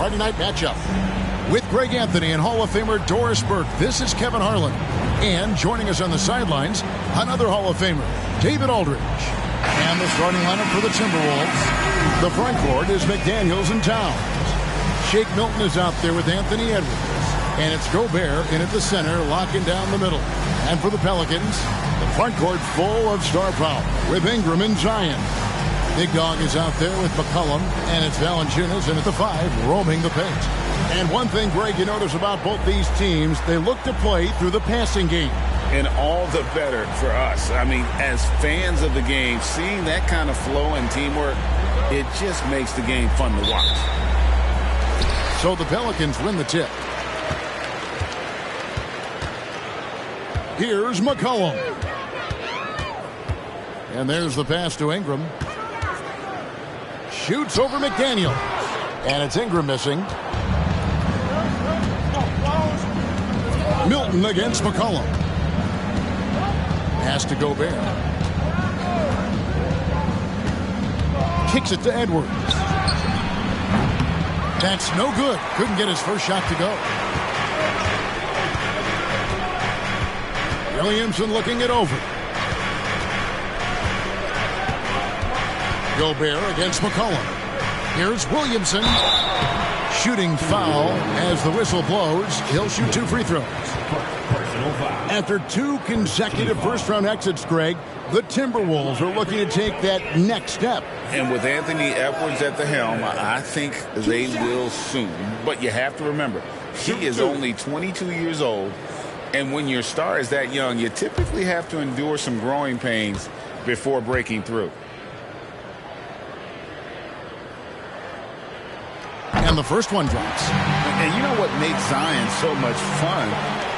Friday night matchup. With Greg Anthony and Hall of Famer Doris Burke, this is Kevin Harlan. And joining us on the sidelines, another Hall of Famer, David Aldridge. And the starting lineup for the Timberwolves. The front court is McDaniels and Towns. Shake Milton is out there with Anthony Edwards. And it's Gobert in at the center, locking down the middle. And for the Pelicans, the front court full of star power with Ingram and Zion. Big Dog is out there with McCollum, and it's Valanciunas in at the 5, roaming the paint. And one thing, Greg, you notice about both these teams, they look to play through the passing game. And all the better for us. I mean, as fans of the game, seeing that kind of flow and teamwork, it just makes the game fun to watch. So the Pelicans win the tip. Here's McCollum. And there's the pass to Ingram. Shoots over McDaniel. And it's Ingram missing. Milton against McCollum. Pass to Gobert. Kicks it to Edwards. That's no good. Couldn't get his first shot to go. Williamson looking it over. Gobert against McCollum. Here's Williamson. Shooting foul as the whistle blows. He'll shoot 2 free throws. After 2 consecutive first-round exits, Greg, the Timberwolves are looking to take that next step. And with Anthony Edwards at the helm, I think they will soon. But you have to remember, he is only 22 years old. And when your star is that young, you typically have to endure some growing pains before breaking through. And the first one drops. And you know what makes Zion so much fun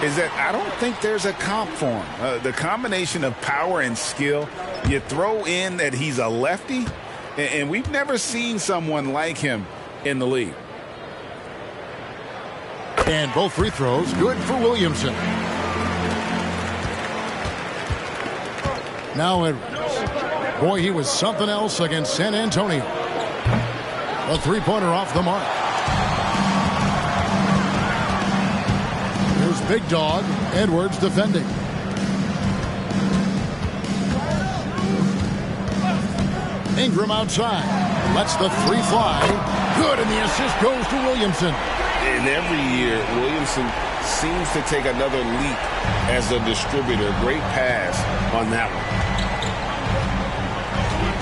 is that I don't think there's a comp for him. The combination of power and skill, you throw in that he's a lefty, and we've never seen someone like him in the league. And both free throws good for Williamson. Now Edwards. Boy, he was something else against San Antonio. A three-pointer off the mark. Here's Big Dog. Edwards defending. Ingram outside. Lets the 3 fly. Good, and the assist goes to Williamson. And every year, Williamson seems to take another leap as a distributor. Great pass on that one.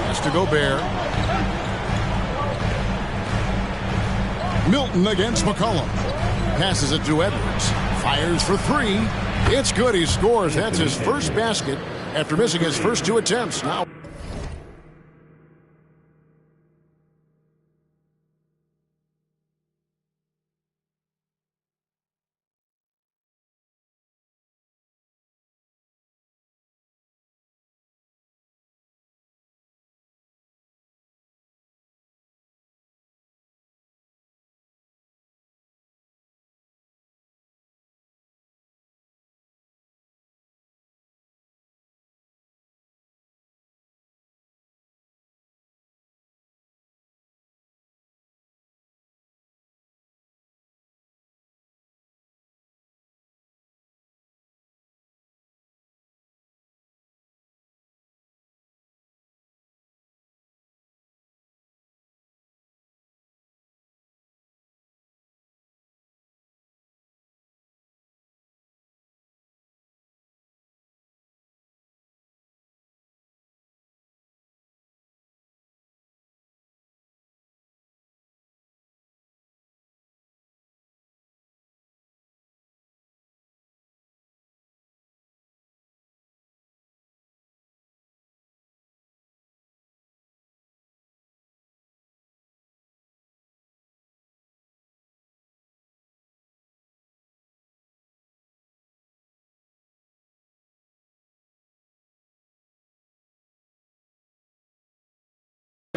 Pass to Gobert. Milton against McCollum. Passes it to Edwards. Fires for 3. It's good. He scores. That's his first basket after missing his first 2 attempts. Now.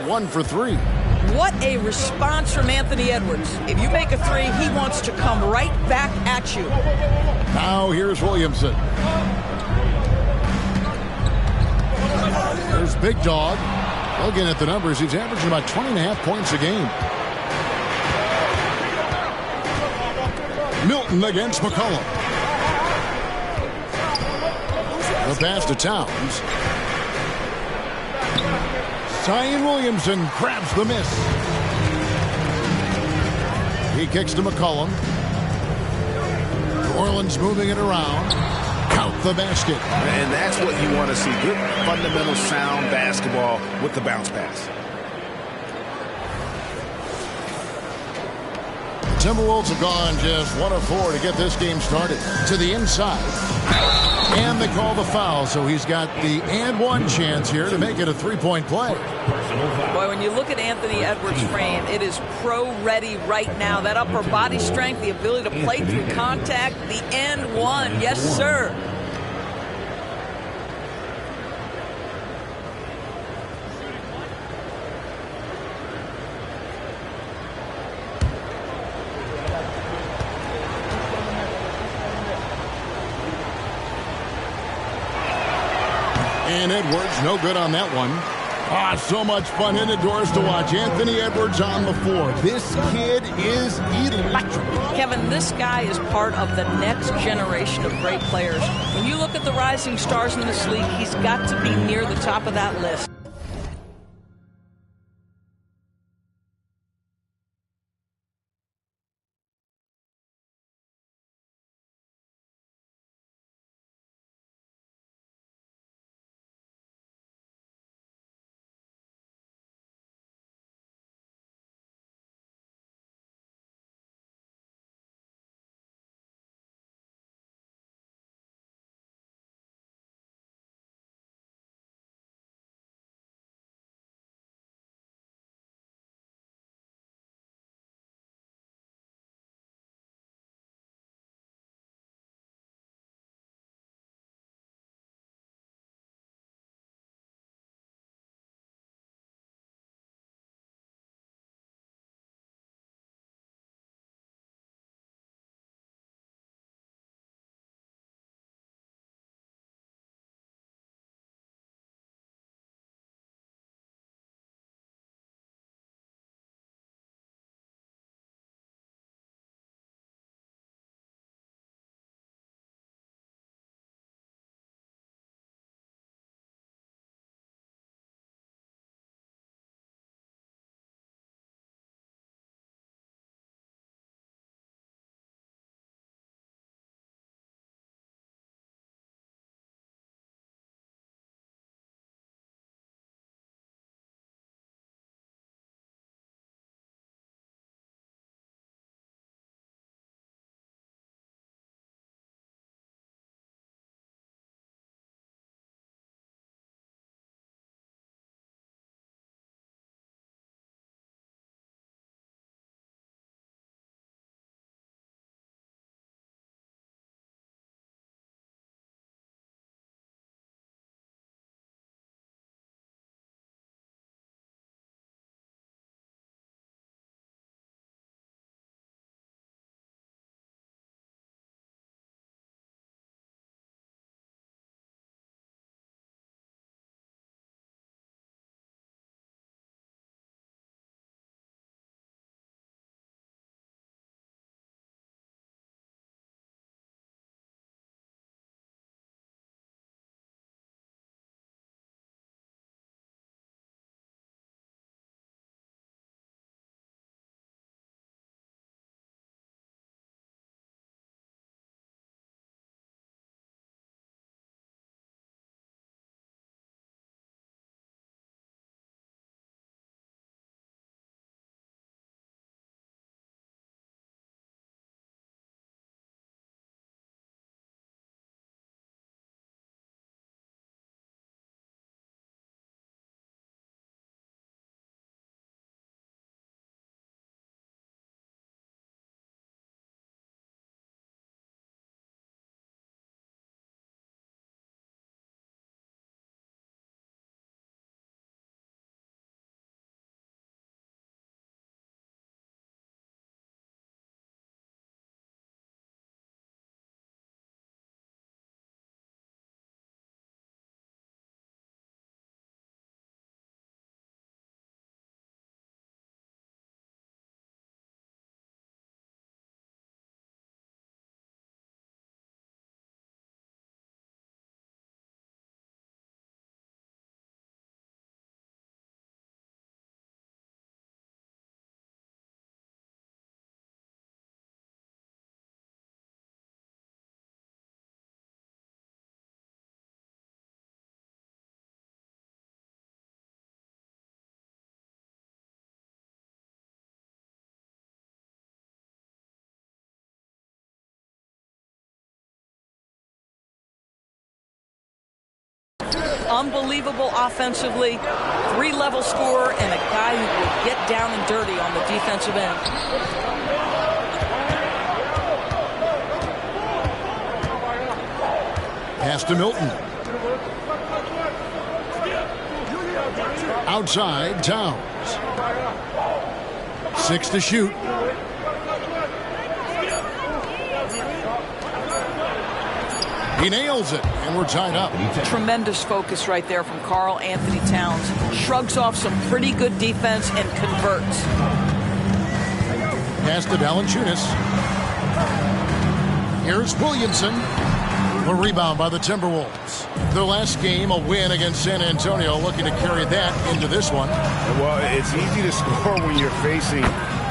One for 3. What a response from Anthony Edwards. If you make a 3, he wants to come right back at you. Now here's Williamson. There's Big Dog. Looking at the numbers, he's averaging about 20.5 points a game. Milton against McCollum. The pass to Towns. Zion Williamson grabs the miss. He kicks to McCollum. New Orleans moving it around. Count the basket. And that's what you want to see. Good, fundamental, sound basketball with the bounce pass. Timberwolves have gone just 1 of 4 to get this game started. To the inside. And they call the foul, so he's got the and one chance here to make it a three-point play. Boy, when you look at Anthony Edwards' frame, it is pro-ready right now. That upper body strength, the ability to play through contact, the and one. Yes, sir. And Edwards, no good on that one. So much fun indoors to watch. Anthony Edwards on the floor. This kid is electric. Kevin, this guy is part of the next generation of great players. When you look at the rising stars in this league, he's got to be near the top of that list. unbelievable offensively, 3-level scorer, and a guy who will get down and dirty on the defensive end. Pass to Milton. Outside, Towns. 6 to shoot. He nails it, and we're tied up. Tremendous focus right there from Karl Anthony Towns. Shrugs off some pretty good defense and converts. Pass to Valanciunas. Here's Williamson. The rebound by the Timberwolves. Their last game, a win against San Antonio, looking to carry that into this one. Well, it's easy to score when you're facing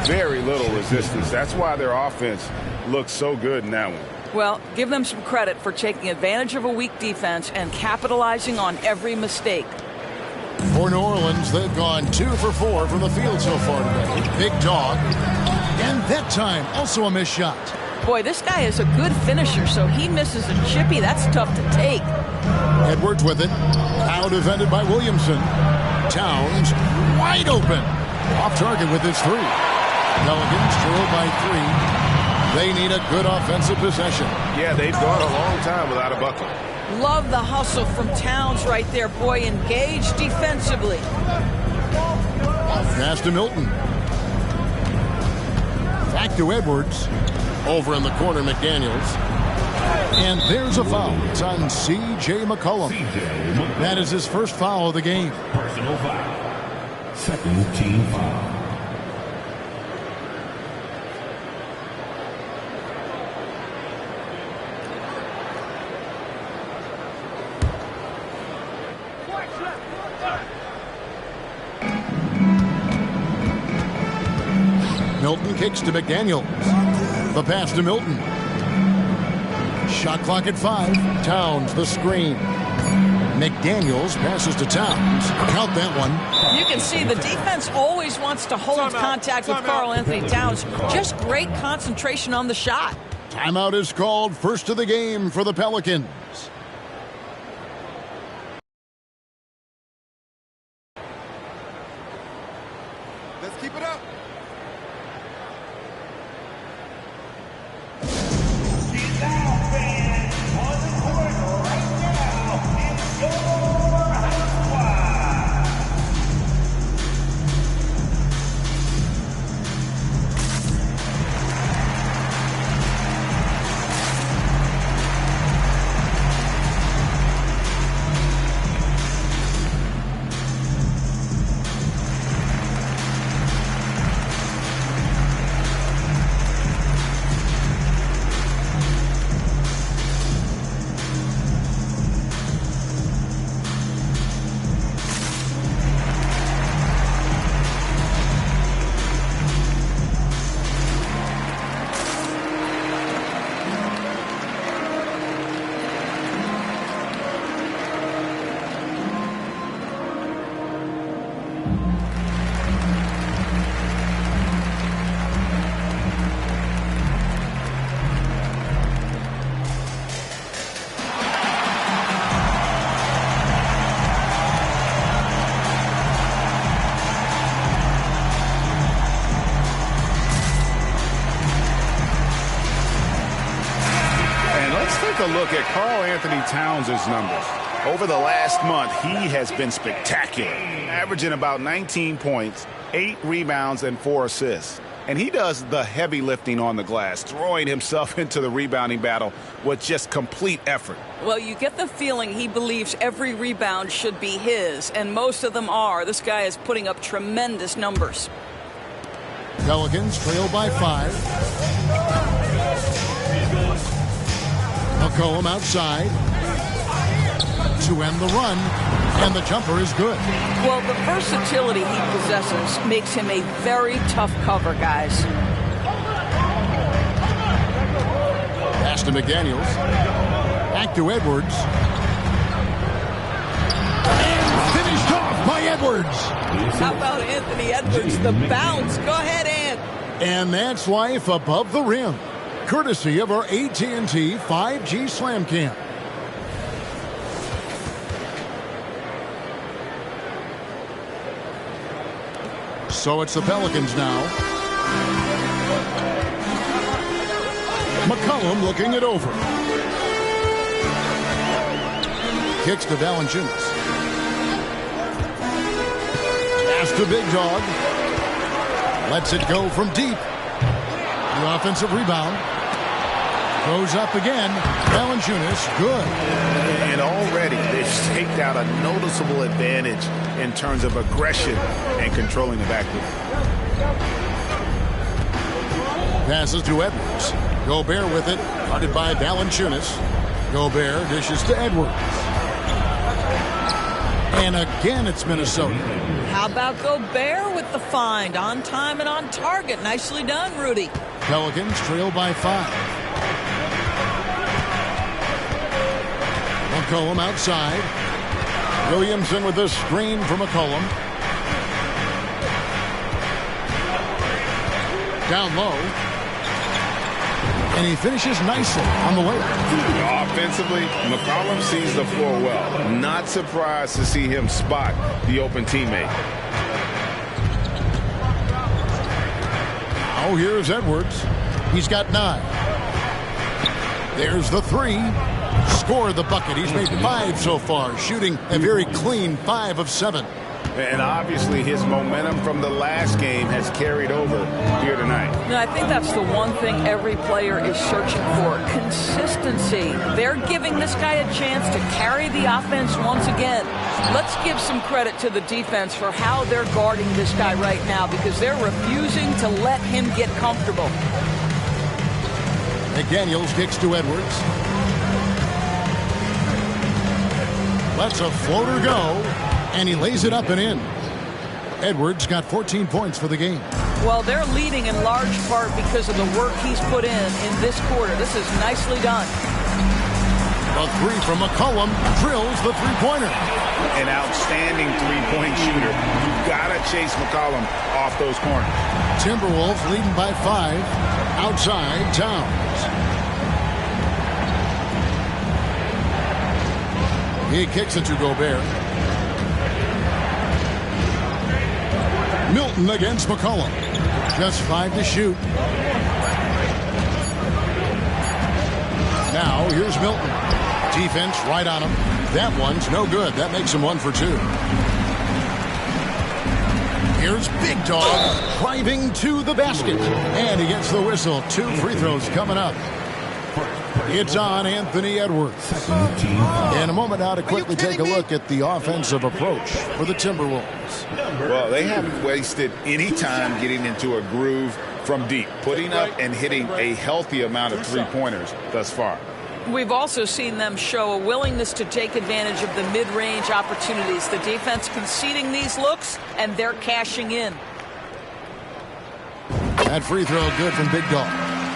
very little resistance. That's why their offense looks so good in that one. Well, give them some credit for taking advantage of a weak defense and capitalizing on every mistake. For New Orleans, they've gone 2 for 4 from the field so far today. Big dog. And that time, also a missed shot. Boy, this guy is a good finisher, so he misses a chippy. That's tough to take. Edwards with it. Out defended by Williamson. Towns wide open. Off target with his 3. Pelicans trailed by 3. They need a good offensive possession. Yeah, they've gone a long time without a bucket. Love the hustle from Towns right there. Boy, engaged defensively. Pass to Milton. Back to Edwards. Over in the corner, McDaniels. And there's a foul. It's on C.J. McCollum. That is his first foul of the game. Personal foul. Second team foul. Milton kicks to McDaniels. The pass to Milton. Shot clock at 5. Towns the screen. McDaniels passes to Towns. Count that one. You can see the defense always wants to hold contact with Karl Anthony Towns. Just great concentration on the shot. Timeout is called. First of the game for the Pelicans. Let's keep it up. Take a look at Karl Anthony Towns' numbers. Over the last month, he has been spectacular, averaging about 19 points, 8 rebounds, and 4 assists. And he does the heavy lifting on the glass, throwing himself into the rebounding battle with just complete effort. Well, you get the feeling he believes every rebound should be his, and most of them are. This guy is putting up tremendous numbers. Pelicans trail by 5. McCollum outside to end the run, and the jumper is good. Well, the versatility he possesses makes him a very tough cover, guys. Pass to McDaniels. Back to Edwards. And finished off by Edwards. How about Anthony Edwards, the bounce? Go ahead, Ant. And that's life above the rim, courtesy of our AT&T 5G Slam Cam. So it's the Pelicans now. McCollum looking it over. Kicks to Valanciunas. Pass to Big Dog. Lets it go from deep. The offensive rebound. Goes up again. Valanciunas, good. And already they've staked out a noticeable advantage in terms of aggression and controlling the backcourt. Passes to Edwards. Gobert with it. Guarded by Valanciunas. Gobert dishes to Edwards. And again, it's Minnesota. How about Gobert with the find? On time and on target. Nicely done, Rudy. Pelicans trail by 5. McCollum outside. Williamson with the screen for McCollum. Down low. And he finishes nicely on the way. Offensively, McCollum sees the floor well. Not surprised to see him spot the open teammate. Now here's Edwards. He's got 9. There's the 3. Score the bucket. He's made 5 so far, shooting a very clean 5 of 7. And obviously his momentum from the last game has carried over here tonight. No, I think that's the one thing every player is searching for. Consistency. They're giving this guy a chance to carry the offense once again. Let's give some credit to the defense for how they're guarding this guy right now, because they're refusing to let him get comfortable. McDaniels kicks to Edwards. Lets a floater go, and he lays it up and in. Edwards got 14 points for the game. Well, they're leading in large part because of the work he's put in this quarter. This is nicely done. A 3 from McCollum drills the three-pointer. An outstanding three-point shooter. You've got to chase McCollum off those corners. Timberwolves leading by 5. Outside, Towns. He kicks it to Gobert. Milton against McCollum. Just 5 to shoot. Now here's Milton. Defense right on him. That one's no good. That makes him 1 for 2. Here's Big Dog driving to the basket. And he gets the whistle. 2 free throws coming up. It's on Anthony Edwards. In a moment now to quickly take a look at the offensive approach for the Timberwolves. Well, they haven't wasted any time getting into a groove from deep, putting up and hitting a healthy amount of three-pointers thus far. We've also seen them show a willingness to take advantage of the mid-range opportunities. The defense conceding these looks, and they're cashing in. That free throw good from Big Dog.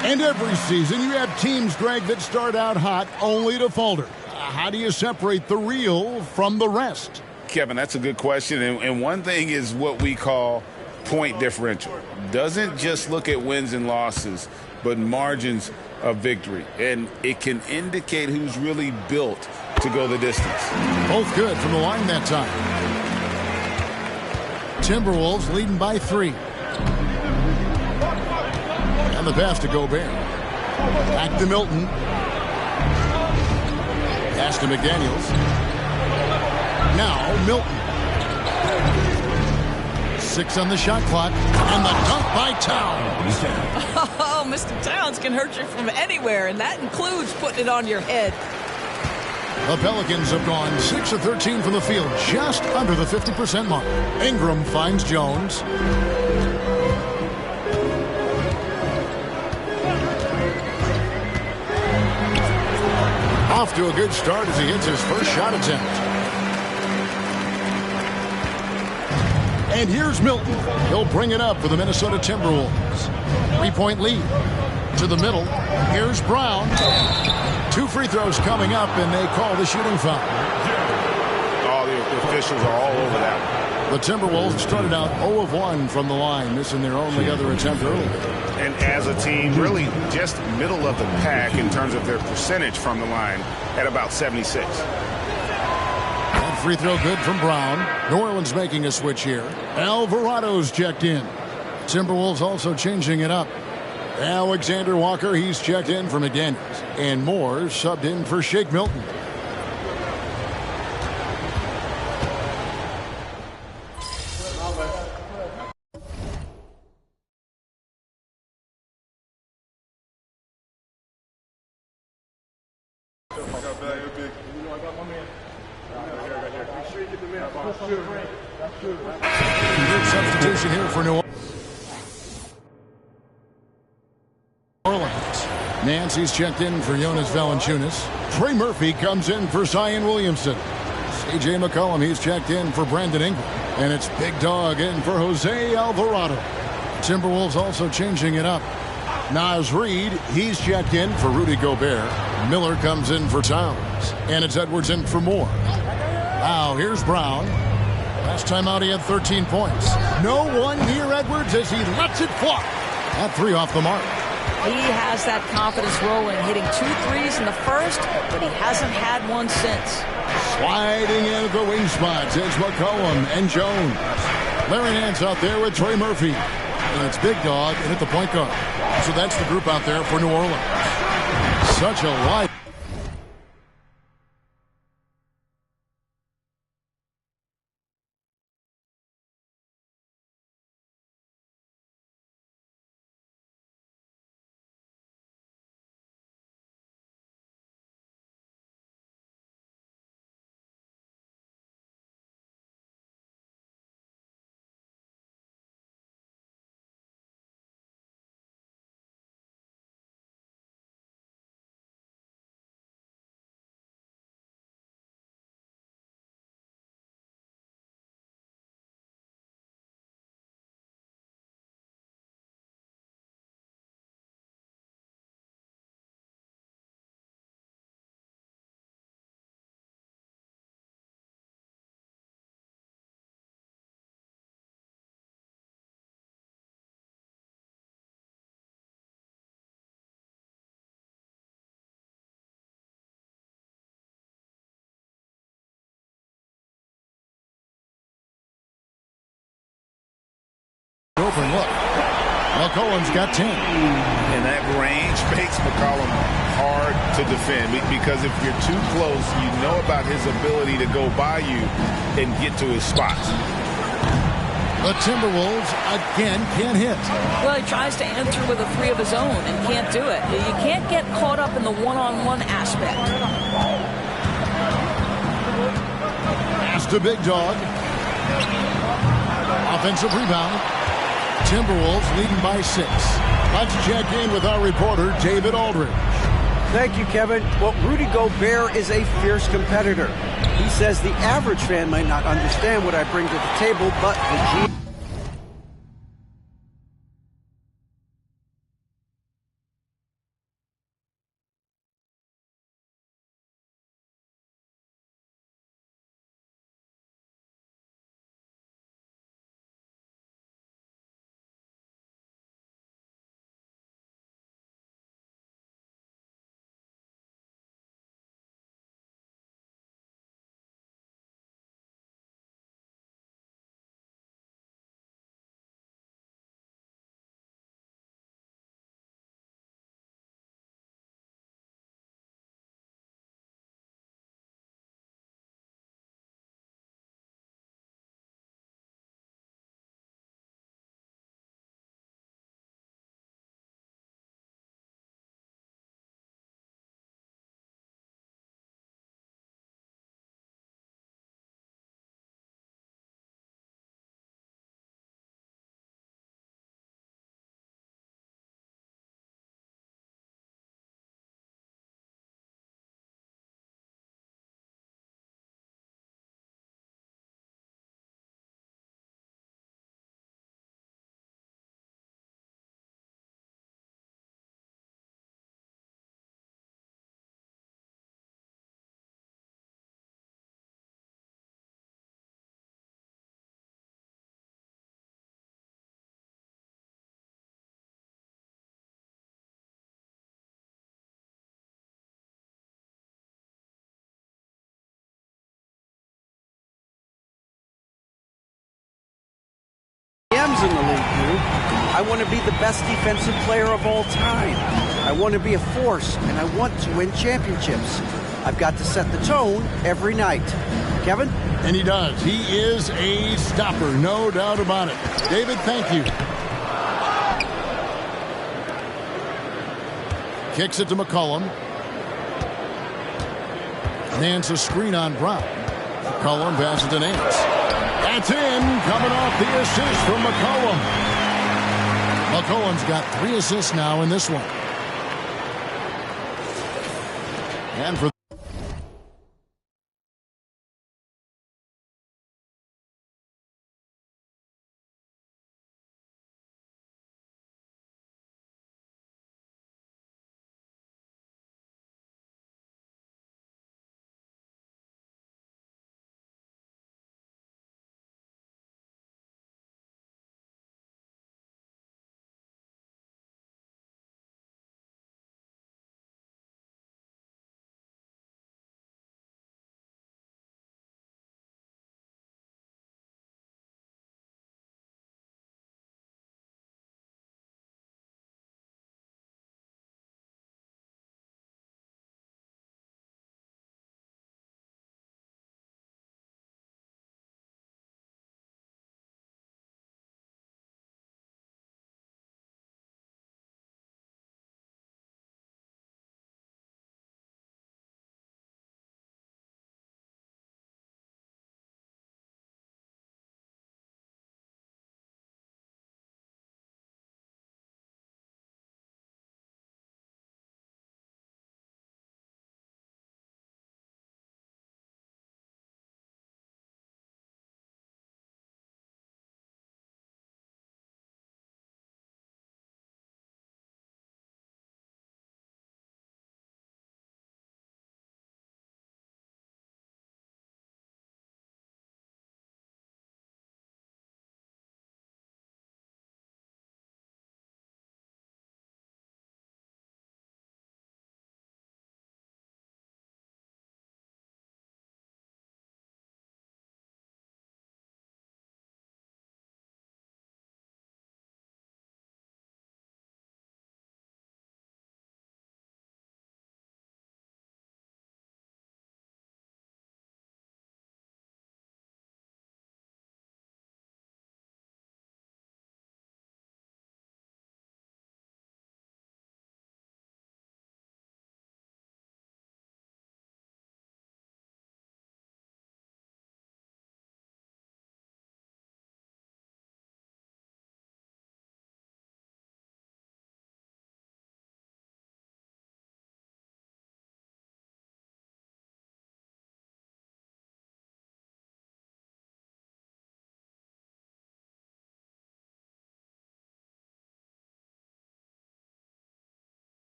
And every season you have teams, Greg, that start out hot only to falter. How do you separate the real from the rest? Kevin, that's a good question. And one thing is what we call point differential. Doesn't just look at wins and losses, but margins of victory. And it can indicate who's really built to go the distance. Both good from the line that time. Timberwolves leading by 3. And the pass to Gobert. Back to Milton. Pass to McDaniels. Now Milton. 6 on the shot clock. And the dunk by Towns. Oh, Mr. Towns can hurt you from anywhere, and that includes putting it on your head. The Pelicans have gone 6 of 13 from the field, just under the 50% mark. Ingram finds Jones. Off to a good start as he hits his first shot attempt. And here's Milton. He'll bring it up for the Minnesota Timberwolves. 3-point lead. To the middle. Here's Brown. 2 free throws coming up, and they call the shooting foul. All the officials are all over that one. The Timberwolves started out 0 of 1 from the line, missing their only other attempt earlier. And as a team, really just middle of the pack in terms of their percentage from the line at about 76. That Free throw good from Brown. New Orleans making a switch here. Alvarado's checked in. Timberwolves also changing it up. Alexander Walker, he's checked in for McDaniels. And Moore subbed in for Shake Milton. Good substitution here for New Orleans. Nancy's checked in for Jonas Valanciunas. Trey Murphy comes in for Zion Williamson. C.J. McCollum, he's checked in for Brandon Ingram. And it's Big Dog in for Jose Alvarado. Timberwolves also changing it up. Naz Reid, he's checked in for Rudy Gobert. Miller comes in for Towns. And it's Edwards in for Moore. Now here's Brown. Last time out he had 13 points. No one near Edwards as he lets it fly. That three off the mark. He has that confidence rolling, hitting 2 threes in the first, but he hasn't had one since. Sliding in at the wing spots is McCollum and Jones. Larry Nance out there with Trey Murphy. And it's Big Dog and at the point guard. So that's the group out there for New Orleans. Such a life. Open look. McCollum's got 10. And that range makes McCollum hard to defend because if you're too close, you know about his ability to go by you and get to his spots. The Timberwolves again can't hit. Well, he tries to enter with a three of his own and can't do it. You can't get caught up in the one-on-one aspect. Pass to Big Dog. Offensive rebound. Timberwolves leading by 6. Let's check in with our reporter, David Aldridge. Thank you, Kevin. Well, Rudy Gobert is a fierce competitor. He says the average fan might not understand what I bring to the table, but the teams in the league do. I want to be the best defensive player of all time. I want to be a force, and I want to win championships. I've got to set the tone every night. Kevin? And he does. He is a stopper, no doubt about it. David, thank you. Kicks it to McCollum. Nance a screen on Brown. McCollum passes to Nance. That's in, coming off the assist from McCollum. McCollum's got 3 assists now in this one. And for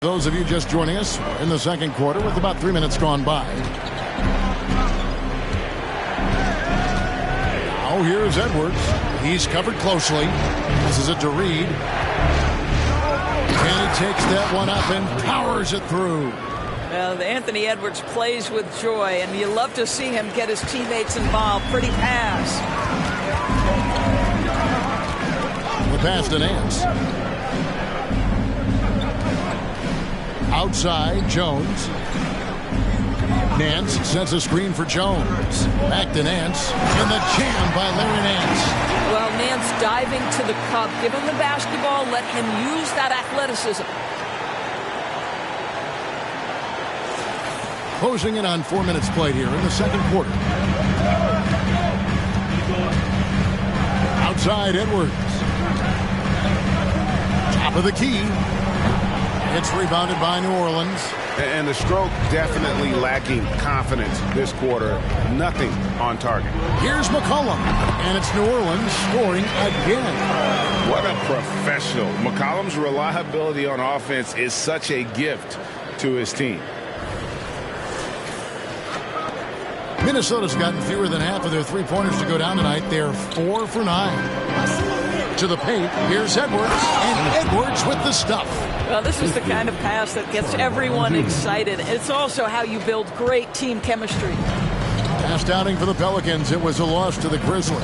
Those of you just joining us in the second quarter with about 3 minutes gone by. Now here's Edwards. He's covered closely. This is it to Reed. And he takes that one up and powers it through. Well, Anthony Edwards plays with joy, and you love to see him get his teammates involved. Pretty pass. The pass to Nance. Outside, Jones. Nance sets a screen for Jones. Back to Nance. And the jam by Larry Nance. Well, Nance diving to the cup. Give him the basketball. Let him use that athleticism. Closing in on 4 minutes played here in the second quarter. Outside, Edwards. Top of the key. It's rebounded by New Orleans. And the stroke definitely lacking confidence this quarter. Nothing on target. Here's McCollum. And it's New Orleans scoring again. What a professional. McCollum's reliability on offense is such a gift to his team. Minnesota's gotten fewer than half of their three-pointers to go down tonight. They're 4 for 9. To the paint, here's Edwards, and Edwards with the stuff. Well, this is the kind of pass that gets everyone excited. It's also how you build great team chemistry. Last outing for the Pelicans, it was a loss to the Grizzlies.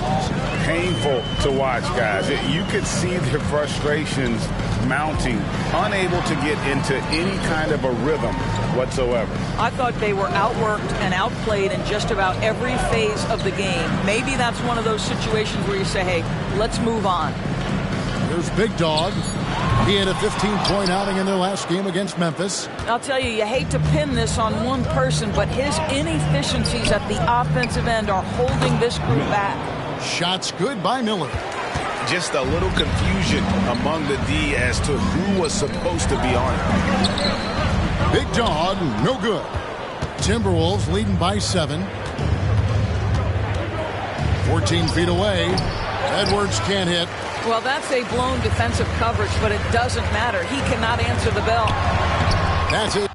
Painful to watch, guys. You could see their frustrations mounting, unable to get into any kind of a rhythm whatsoever. I thought they were outworked and outplayed in just about every phase of the game. Maybe that's one of those situations where you say, hey, let's move on. Here's Big Dog. He had a 15-point outing in their last game against Memphis. I'll tell you, you hate to pin this on one person, but his inefficiencies at the offensive end are holding this group back. Shots good by Miller. Just a little confusion among the D as to who was supposed to be on it. Big Dog, no good. Timberwolves leading by 7. 14 feet away. Edwards can't hit. Well, that's a blown defensive coverage, but it doesn't matter. He cannot answer the bell. That's it.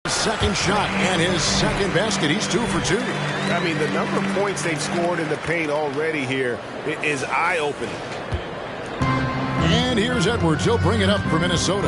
Second shot and his second basket. He's 2 for 2. I mean, the number of points they've scored in the paint already here is eye-opening. And here's Edwards. He'll bring it up for Minnesota.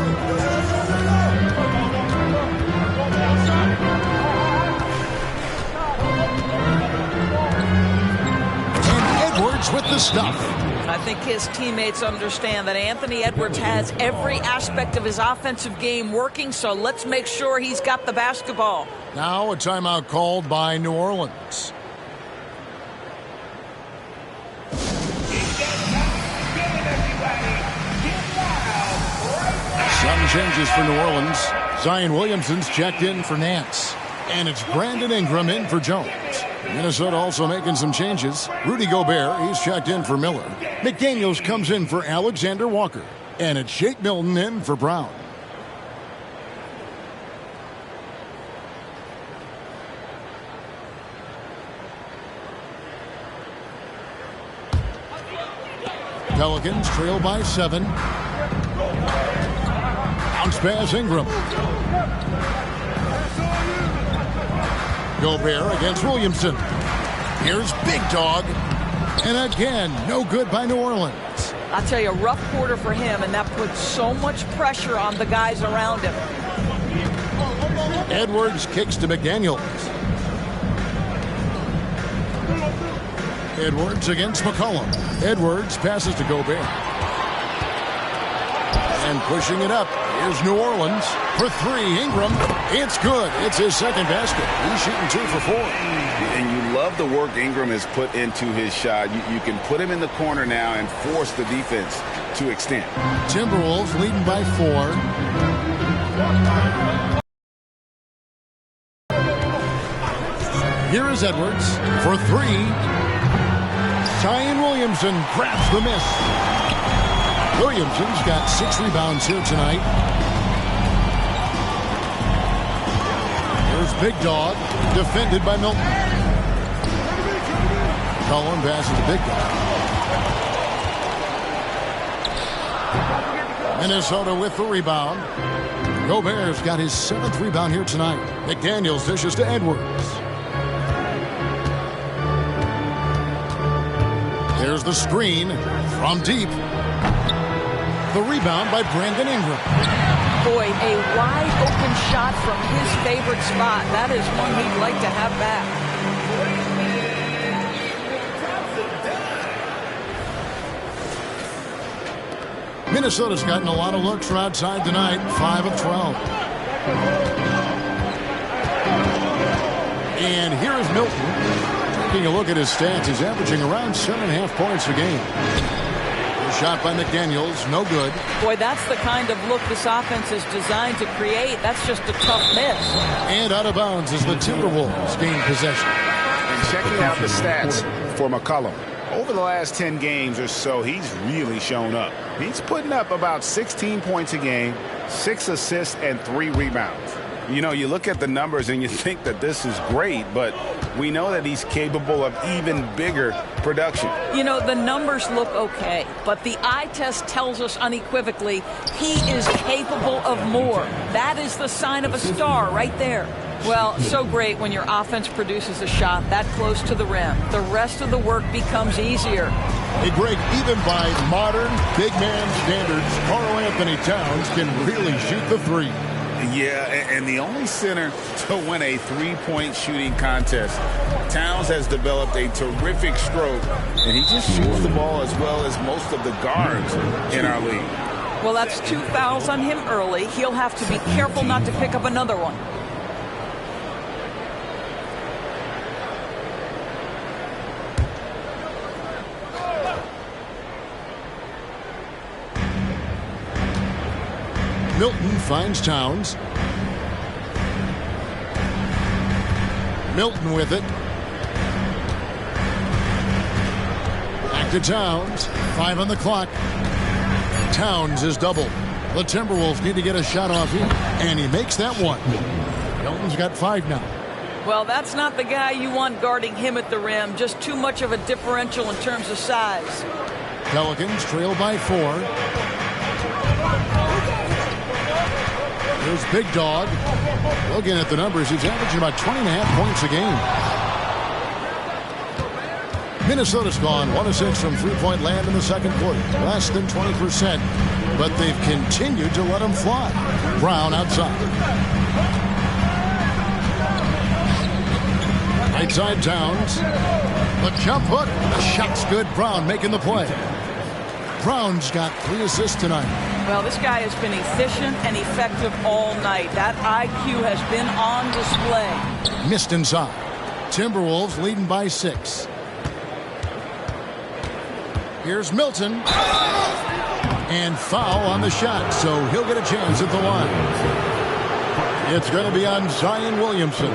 And Edwards with the stuff. I think his teammates understand that Anthony Edwards has every aspect of his offensive game working, so let's make sure he's got the basketball. Now a timeout called by New Orleans. Some changes for New Orleans. Zion Williamson's checked in for Nance. And it's Brandon Ingram in for Jones. Minnesota also making some changes. Rudy Gobert, he's checked in for Miller. McDaniels comes in for Alexander Walker. And it's Shake Milton in for Brown. Pelicans trail by 7. Bounce pass Ingram. Gobert against Williamson. Here's Big Dog. And again, no good by New Orleans. I'll tell you, a rough quarter for him, and that puts so much pressure on the guys around him. Edwards kicks to McDaniels. Edwards against McCollum. Edwards passes to Gobert. And pushing it up. Here's New Orleans for 3. Ingram. It's good. It's his second basket. He's shooting 2 for 4. And you love the work Ingram has put into his shot. You can put him in the corner now and force the defense to extend. Timberwolves leading by 4. Here is Edwards for three. Zion Williamson grabs the miss. Williamson's got 6 rebounds here tonight. Here's Big Dog, defended by Milton. Cullen passes to Big Dog. Minnesota with the rebound. Gobert's got his 7th rebound here tonight. McDaniels dishes to Edwards. There's the screen from deep. The rebound by Brandon Ingram. Boy, a wide open shot from his favorite spot. That is one he'd like to have back. Minnesota's gotten a lot of looks from outside tonight. 5 of 12. And here is Milton. Taking a look at his stats, he's averaging around 7.5 points a game. Shot by McDaniels, no good. Boy, that's the kind of look this offense is designed to create. That's just a tough miss. And out of bounds as the Timberwolves gain possession. And checking out the stats for McCollum. Over the last 10 games or so, he's really shown up. He's putting up about 16 points a game, 6 assists, and 3 rebounds. You know, you look at the numbers and you think that this is great, but we know that he's capable of even bigger production. You know, the numbers look okay, but the eye test tells us unequivocally he is capable of more. That is the sign of a star right there. Well, so great when your offense produces a shot that close to the rim. The rest of the work becomes easier. Hey, Greg, even by modern big man standards, Karl Anthony Towns can really shoot the three. Yeah, and the only center to win a three-point shooting contest. Towns has developed a terrific stroke, and he just shoots the ball as well as most of the guards in our league. Well, that's 2 fouls on him early. He'll have to be careful not to pick up another one. Milton finds Towns. Milton with it. Back to Towns. 5 on the clock. Towns is double. The Timberwolves need to get a shot off him, and he makes that one. Milton's got 5 now. Well, that's not the guy you want guarding him at the rim. Just too much of a differential in terms of size. Pelicans trail by 4. There's Big Dog. Looking at the numbers, he's averaging about 20.5 points a game. Minnesota's gone 1 of 6 from three-point land in the second quarter. Less than 20%, but they've continued to let him fly. Brown outside. Right side Towns. The jump hook. The shot's good. Brown making the play. Brown's got 3 assists tonight. Well, this guy has been efficient and effective all night. That IQ has been on display. Missed inside. Timberwolves leading by 6. Here's Milton. And foul on the shot, so he'll get a chance at the line. It's going to be on Zion Williamson.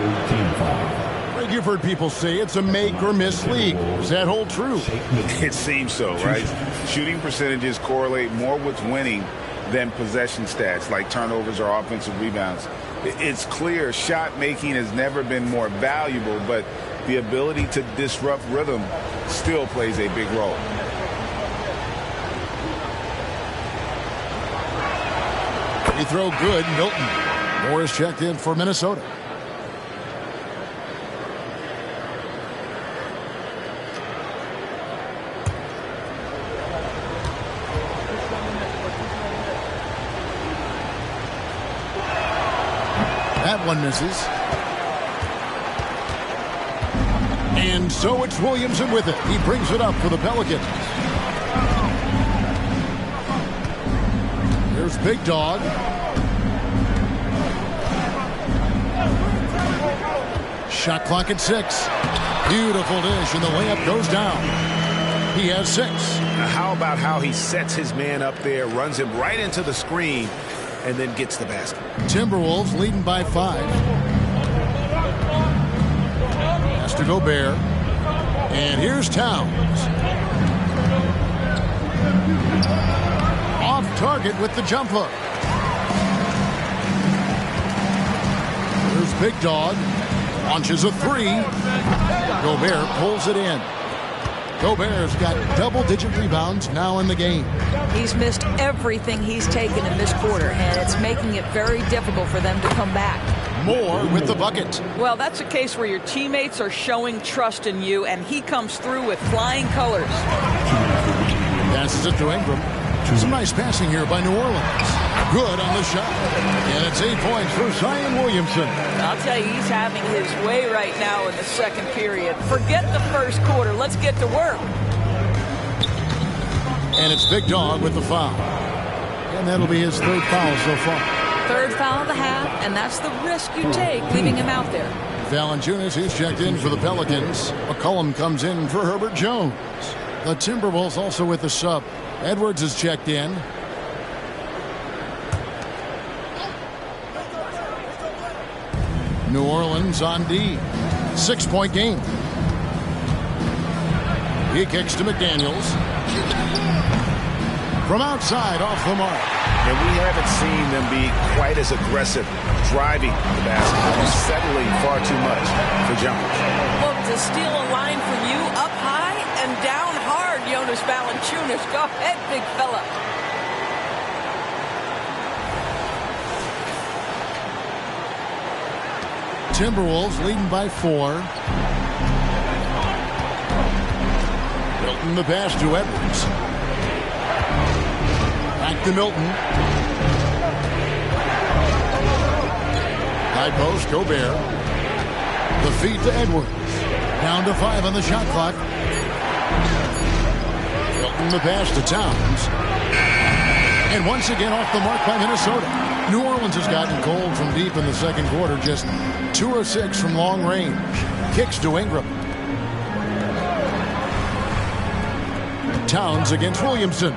Greg, you've heard people say it's a make or miss league. Does that hold true? It seems so, right? Shooting percentages correlate more with winning than possession stats like turnovers or offensive rebounds. It's clear shot making has never been more valuable, but the ability to disrupt rhythm still plays a big role. Free throw good, Milton. Morris checked in for Minnesota. That one misses. And so it's Williamson with it. He brings it up for the Pelicans. Here's Big Dog. Shot clock at 6. Beautiful dish, and the layup goes down. He has 6. Now how about how he sets his man up there, runs him right into the screen, and then gets the basket. Timberwolves leading by 5. Pass pass to Gobert. And here's Towns. Off target with the jump hook. Here's Big Dog. Launches a three. Gobert pulls it in. Gobert's got double-digit rebounds now in the game. He's missed everything he's taken in this quarter, and it's making it very difficult for them to come back. Moore with the bucket. Well, that's a case where your teammates are showing trust in you, and he comes through with flying colors. Passes it to Ingram. Some nice passing here by New Orleans. Good on the shot. And it's 8 points for Zion Williamson. I'll tell you, he's having his way right now in the second period. Forget the first quarter. Let's get to work. And it's Big Dog with the foul. And that'll be his third foul so far. Third foul of the half, and that's the risk you take, leaving him out there. Valanciunas, he's checked in for the Pelicans. McCollum comes in for Herbert Jones. The Timberwolves also with the sub. Edwards is checked in. New Orleans on D. 6-point game. He kicks to McDaniels. From outside, off the mark. And we haven't seen them be quite as aggressive driving the basketball and settling far too much for jumpers. Look, to steal a line from you up high and down hard, Jonas Valanciunas. Go ahead, big fella. Timberwolves leading by 4. Milton the pass to Edwards. Back to Milton. High post, Gobert. The feed to Edwards. Down to 5 on the shot clock. Milton the pass to Towns. And once again off the mark by Minnesota. New Orleans has gotten cold from deep in the second quarter. Just 2 of 6 from long range. Kicks to Ingram. Towns against Williamson.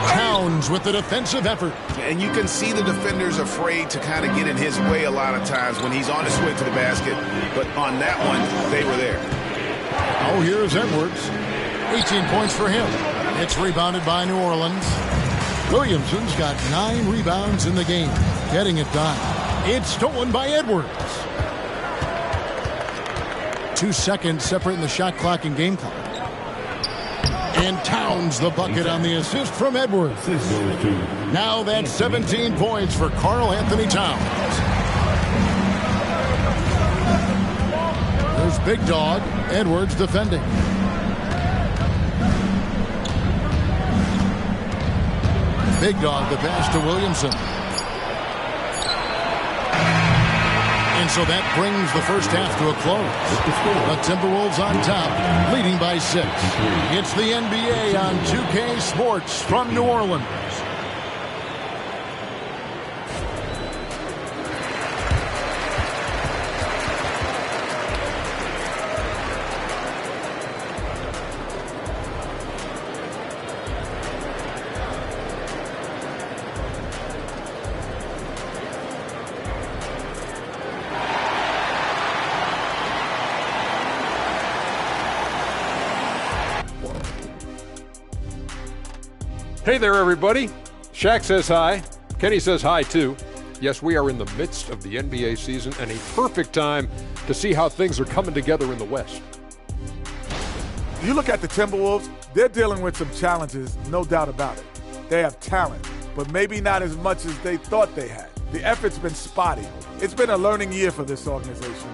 Towns with the defensive effort. And you can see the defenders afraid to kind of get in his way a lot of times when he's on his way to the basket. But on that one, they were there. Oh, here's Edwards. 18 points for him. It's rebounded by New Orleans. Williamson's got 9 rebounds in the game. Getting it done. It's stolen by Edwards. 2 seconds separating the shot clock and game clock. And Towns the bucket on the assist from Edwards. Now that's 17 points for Karl Anthony Towns. There's Big Dog. Edwards defending. Big Dog the pass to Williamson. And so that brings the first half to a close. The Timberwolves on top, leading by 6. It's the NBA on 2K Sports from New Orleans. Hey there, everybody. Shaq says hi. Kenny says hi, too. Yes, we are in the midst of the NBA season and a perfect time to see how things are coming together in the West. You look at the Timberwolves, they're dealing with some challenges, no doubt about it. They have talent, but maybe not as much as they thought they had. The effort's been spotty. It's been a learning year for this organization.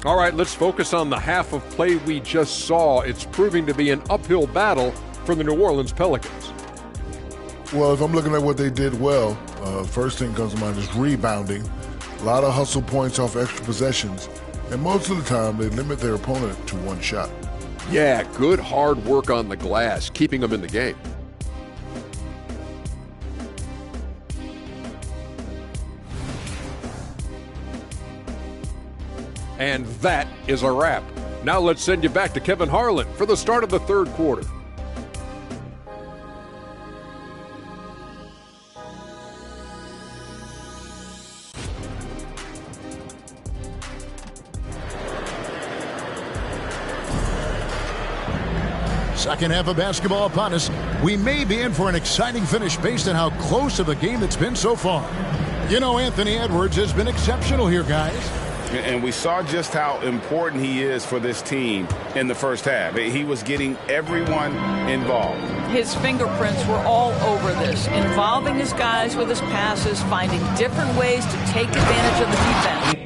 All right, let's focus on the half of play we just saw. It's proving to be an uphill battle for the New Orleans Pelicans. Well, if I'm looking at what they did well, first thing comes to mind is rebounding. A lot of hustle points off extra possessions. And most of the time, they limit their opponent to 1 shot. Yeah, good hard work on the glass, keeping them in the game. And that is a wrap. Now let's send you back to Kevin Harlan for the start of the third quarter. Second half of basketball upon us. We may be in for an exciting finish based on how close to the game it's been so far. You know, Anthony Edwards has been exceptional here, guys. And we saw just how important he is for this team in the first half. He was getting everyone involved. His fingerprints were all over this, involving his guys with his passes, finding different ways to take advantage of the defense.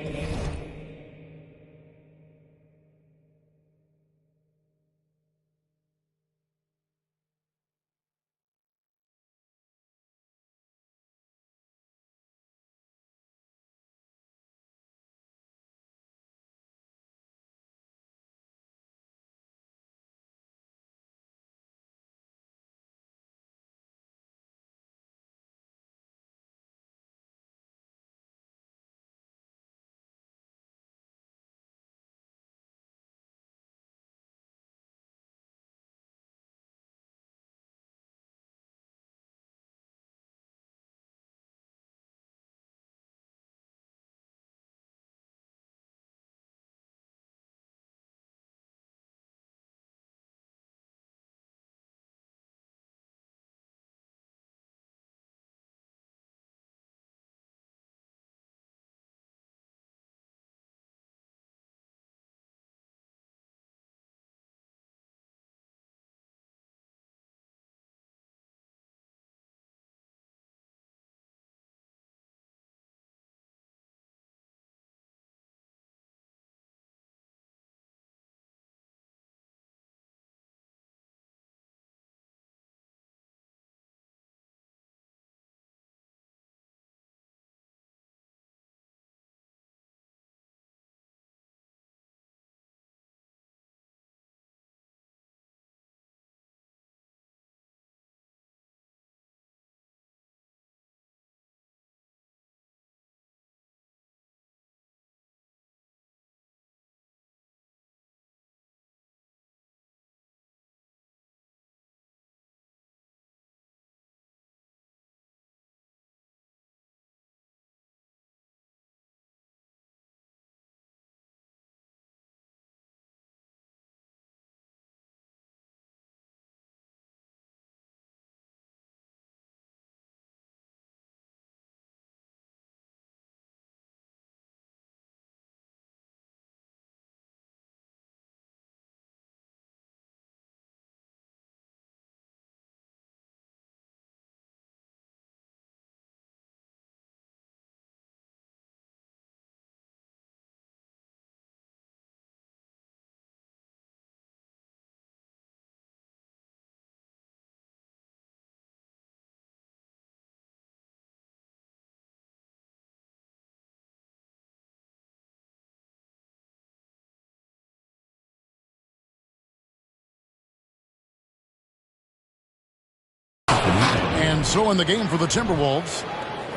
And so in the game for the Timberwolves,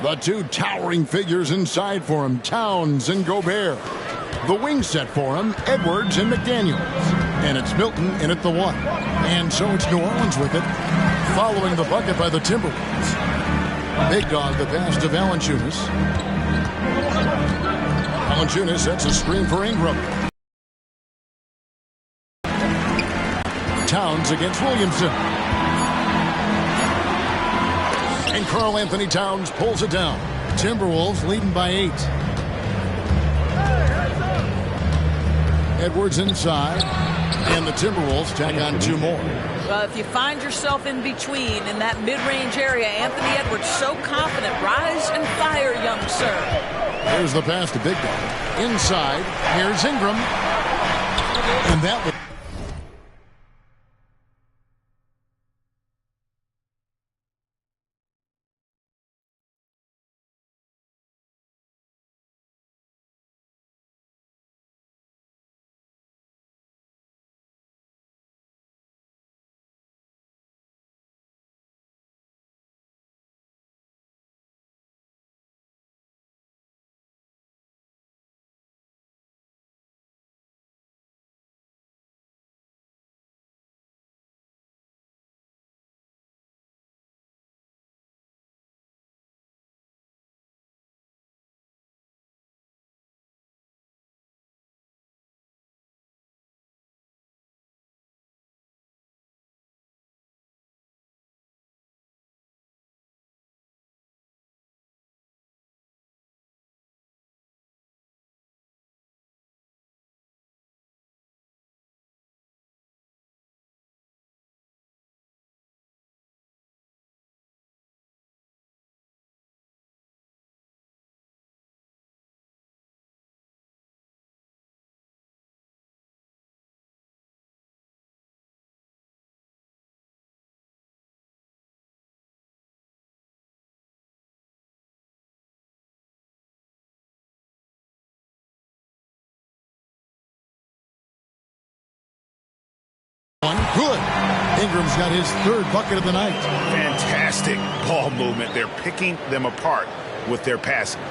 the two towering figures inside for him, Towns and Gobert. The wing set for him, Edwards and McDaniels. And it's Milton in at the one. And so it's New Orleans with it, following the bucket by the Timberwolves. Big dog the pass to Valanciunas. Valanciunas sets a screen for Ingram. Towns against Williamson. And Karl Anthony Towns pulls it down. Timberwolves leading by 8. Edwards inside. And the Timberwolves tack on 2 more. Well, if you find yourself in between in that mid-range area, Anthony Edwards so confident. Rise and fire, young sir. Here's the pass to Big Dog. Inside. Here's Ingram. And that was one. Good. Ingram's got his third bucket of the night. Fantastic ball movement. They're picking them apart with their passing.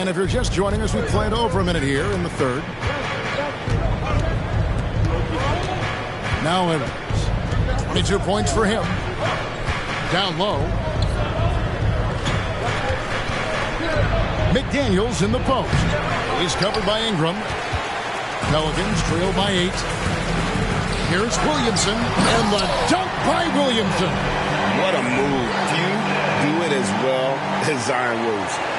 And if you're just joining us, we played over a minute here in the third. Now Evans, 22 points for him. Down low. McDaniels in the post. He's covered by Ingram. Pelicans trail by 8. Here's Williamson, and the dunk by Williamson. What a move. Few do it as well as Zion Williamson.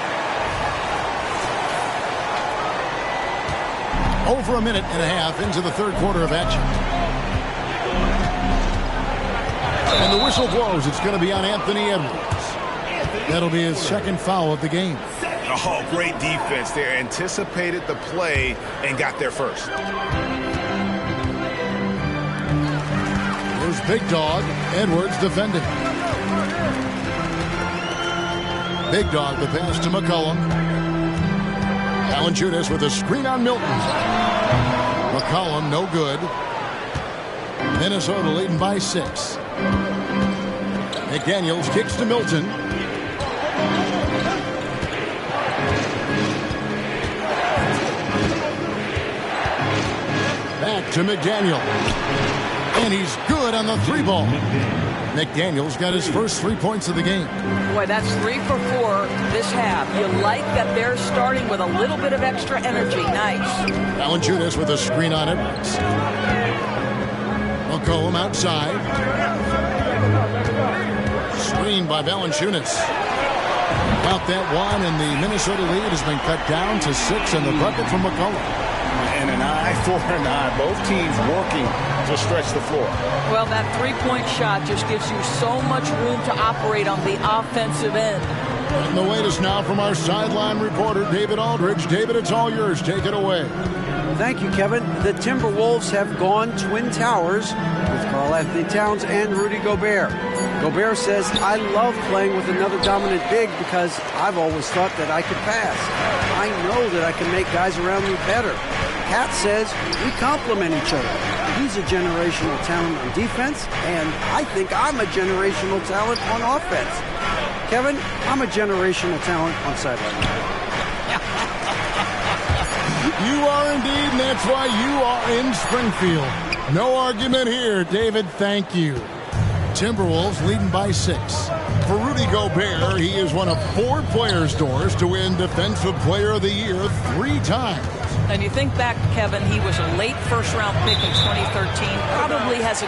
Over a minute and a half into the third quarter of action. And the whistle blows. It's going to be on Anthony Edwards. That'll be his second foul of the game. Oh, great defense there. Anticipated the play and got there first. Here's Big Dog. Edwards defending. Big Dog, the pass to McCollum. Valanciunas with a screen on Milton. McCollum, no good. Minnesota leading by 6. McDaniels kicks to Milton. Back to McDaniel. And he's good on the 3-ball. McDaniels got his first 3 points of the game. Boy, that's 3 for 4 this half. You like that they're starting with a little bit of extra energy. Nice. Valanciunas with a screen on Edwards. McCollum outside. Screen by Valanciunas. Count that one, and the Minnesota lead has been cut down to 6, and the bucket from McCollum. And an eye for an eye. Both teams working to stretch the floor. Well, that 3-point shot just gives you so much room to operate on the offensive end. And the latest now from our sideline reporter, David Aldridge. David, it's all yours. Take it away. Thank you, Kevin. The Timberwolves have gone Twin Towers with Karl-Anthony Towns and Rudy Gobert. Gobert says, I love playing with another dominant big because I've always thought that I could pass. I know that I can make guys around me better. Cat says, we complement each other. He's a generational talent on defense, and I think I'm a generational talent on offense. Kevin, I'm a generational talent on sideline. You are indeed, and that's why you are in Springfield. No argument here, David. Thank you. Timberwolves leading by 6. For Rudy Gobert, he is one of 4 players' doors to win Defensive Player of the Year 3 times. And you think back, Kevin, he was a late first-round pick in 2013. Probably has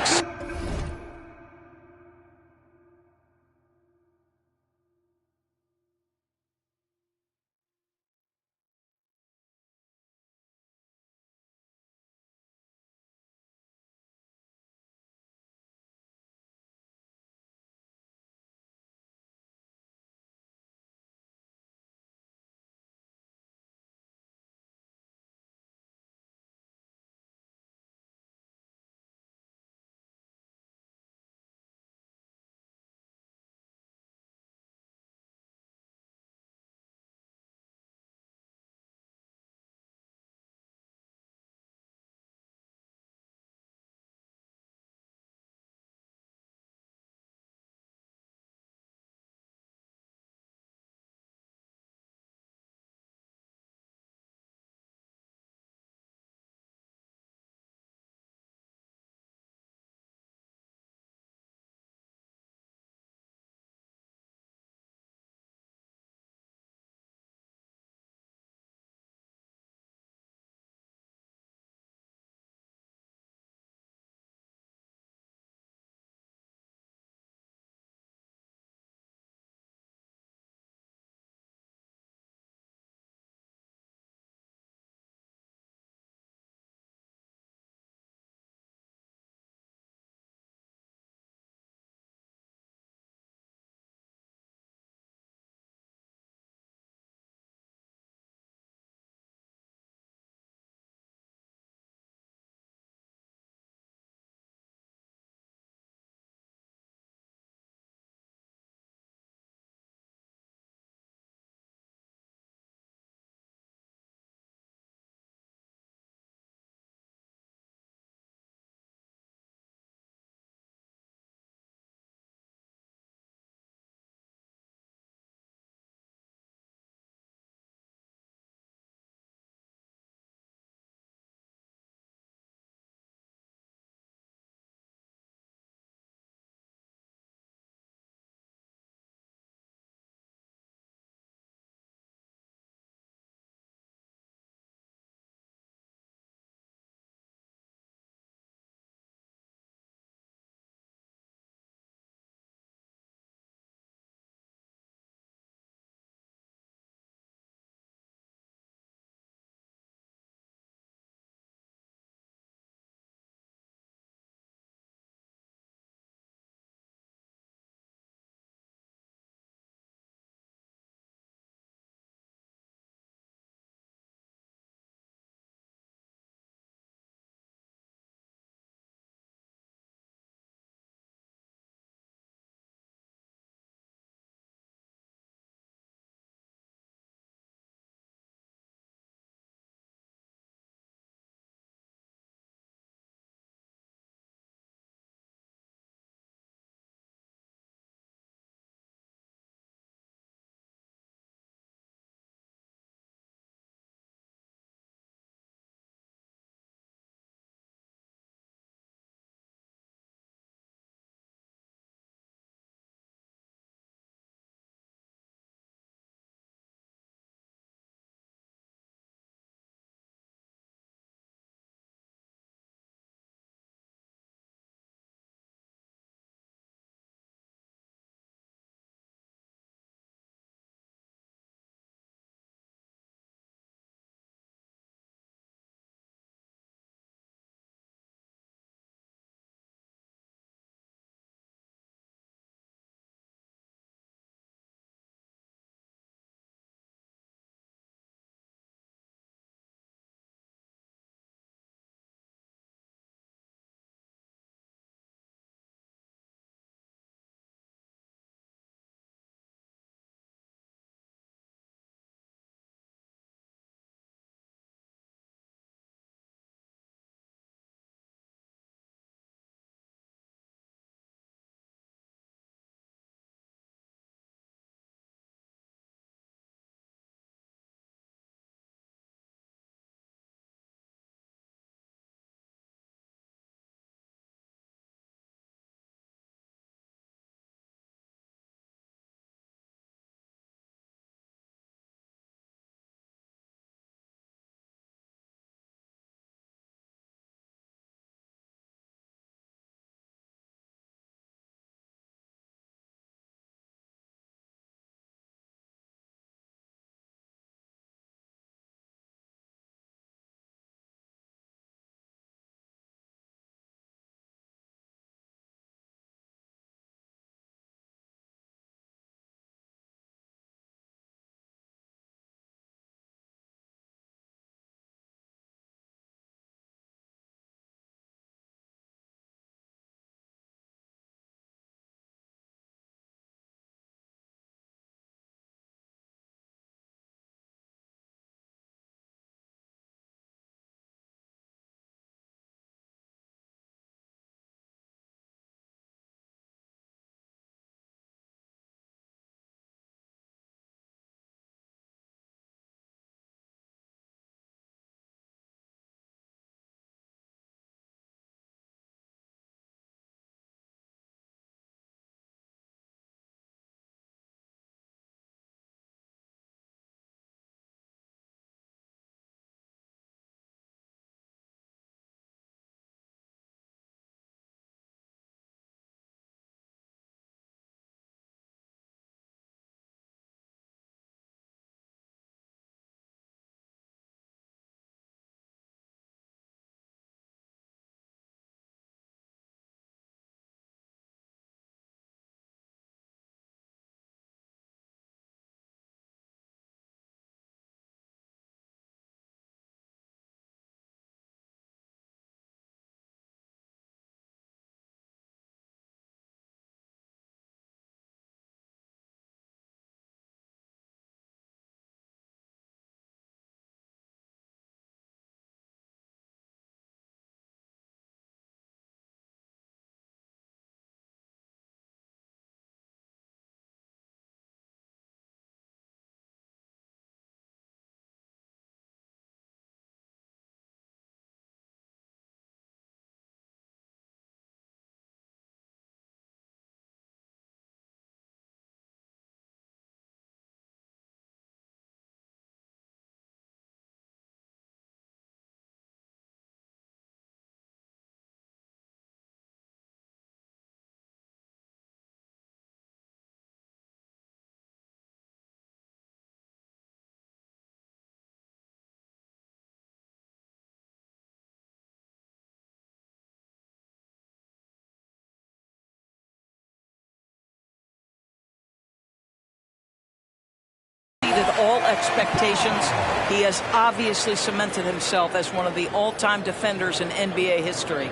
all expectations. He has obviously cemented himself as one of the all-time defenders in NBA history.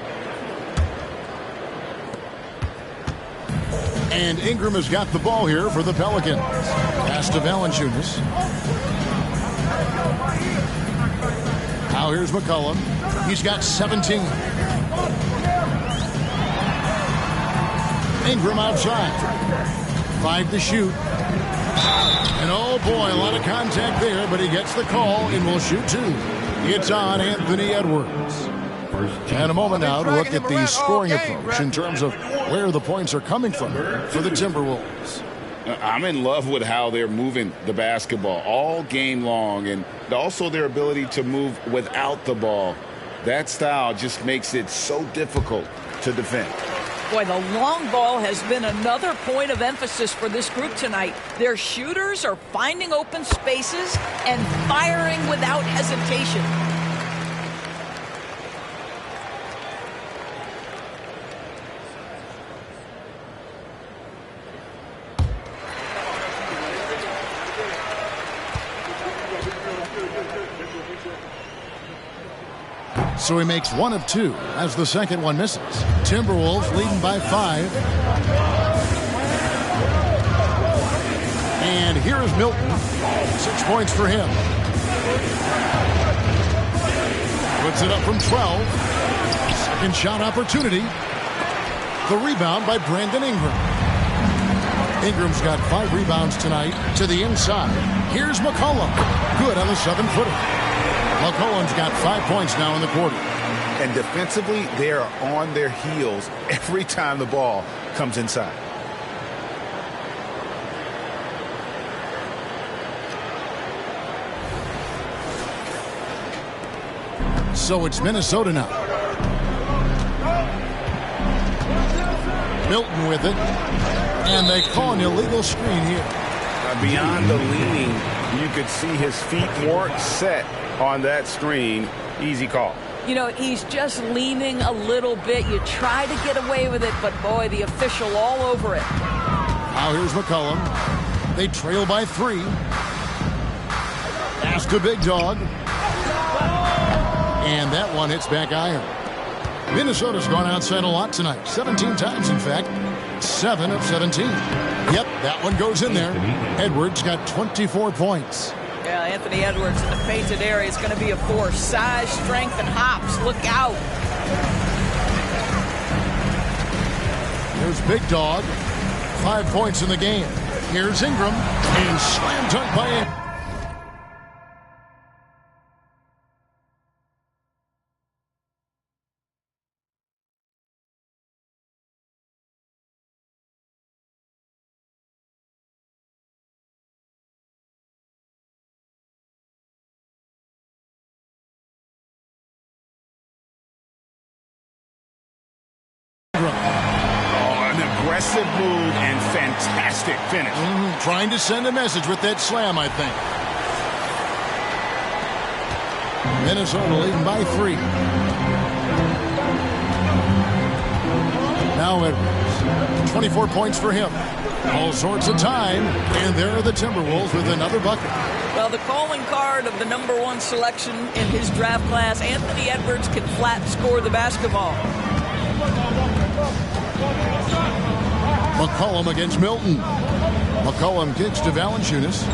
And Ingram has got the ball here for the Pelicans. Pass to Valanciunas. Now here's McCollum. He's got 17. Ingram outside. 5 to shoot. And oh boy, a lot of contact there, but he gets the call and will shoot 2. It's on Anthony Edwards. And a moment now to look at the scoring approach in terms of where the points are coming from for the Timberwolves. I'm in love with how they're moving the basketball all game long, and also their ability to move without the ball. That style just makes it so difficult to defend. Boy, the long ball has been another point of emphasis for this group tonight. Their shooters are finding open spaces and firing without hesitation. So he makes 1 of 2 as the second one misses. Timberwolves leading by 5. And here is Milton. 6 points for him. Puts it up from 12. Second shot opportunity. The rebound by Brandon Ingram. Ingram's got 5 rebounds tonight to the inside. Here's McCollum. Good on the 7-footer. McCollum's got 5 points now in the quarter. And defensively, they are on their heels every time the ball comes inside. So it's Minnesota now. Milton with it. And they call an illegal screen here. Beyond the leaning, you could see his feet more set on that screen. Easy call. You know, he's just leaning a little bit. You try to get away with it, but boy, the official all over it. Now here's McCollum. They trail by 3. Pass to Big Dog. And that one hits back iron. Minnesota's gone outside a lot tonight. 17 times, in fact. 7 of 17. Yep, that one goes in there. Edwards got 24 points. Yeah, Anthony Edwards in the painted area is going to be a force. Size, strength, and hops. Look out. Here's Big Dog. 5 points in the game. Here's Ingram. And slam dunk by Ingram. Aggressive move and fantastic finish. Trying to send a message with that slam, I think. Minnesota leading by 3. Now Edwards. 24 points for him. All sorts of time. And there are the Timberwolves with another bucket. Well, the calling card of the #1 selection in his draft class, Anthony Edwards, can flat score the basketball. McCollum against Milton. McCollum kicks to Valanciunas.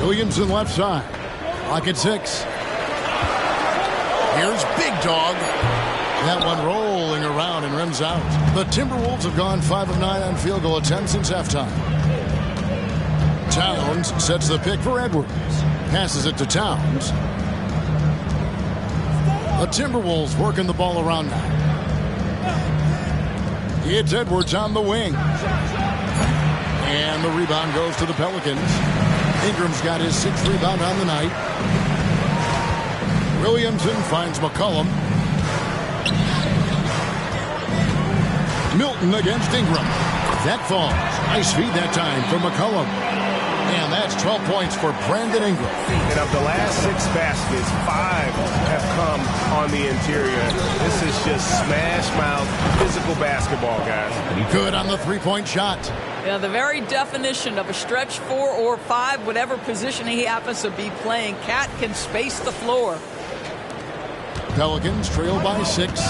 Williamson left side. Clock at 6. Here's Big Dog. That one rolling around and rims out. The Timberwolves have gone 5 of 9 on field goal attempts since halftime. Towns sets the pick for Edwards. Passes it to Towns. The Timberwolves working the ball around now. It's Edwards on the wing. And the rebound goes to the Pelicans. Ingram's got his 6th rebound on the night. Williamson finds McCollum. Milton against Ingram. That falls. Nice feed that time from McCollum. And that's 12 points for Brandon Ingram. And of the last 6 baskets, 5 have come on the interior. This is just smash mouth physical basketball, guys. Good on the three-point shot. Yeah, the very definition of a stretch 4 or 5, whatever position he happens to be playing, Cat can space the floor. Pelicans trail by 6.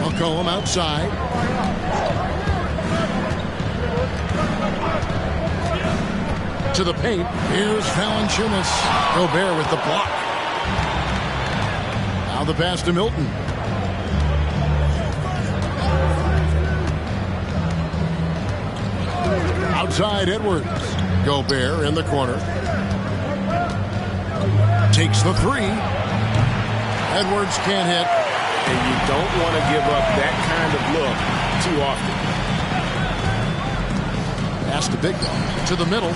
McCollum outside. To the paint. Here's Valanciunas. Gobert with the block. Now the pass to Milton. Outside Edwards. Gobert in the corner. Takes the 3. Edwards can't hit. And you don't want to give up that kind of look too often. Pass to Big Dog. To the middle.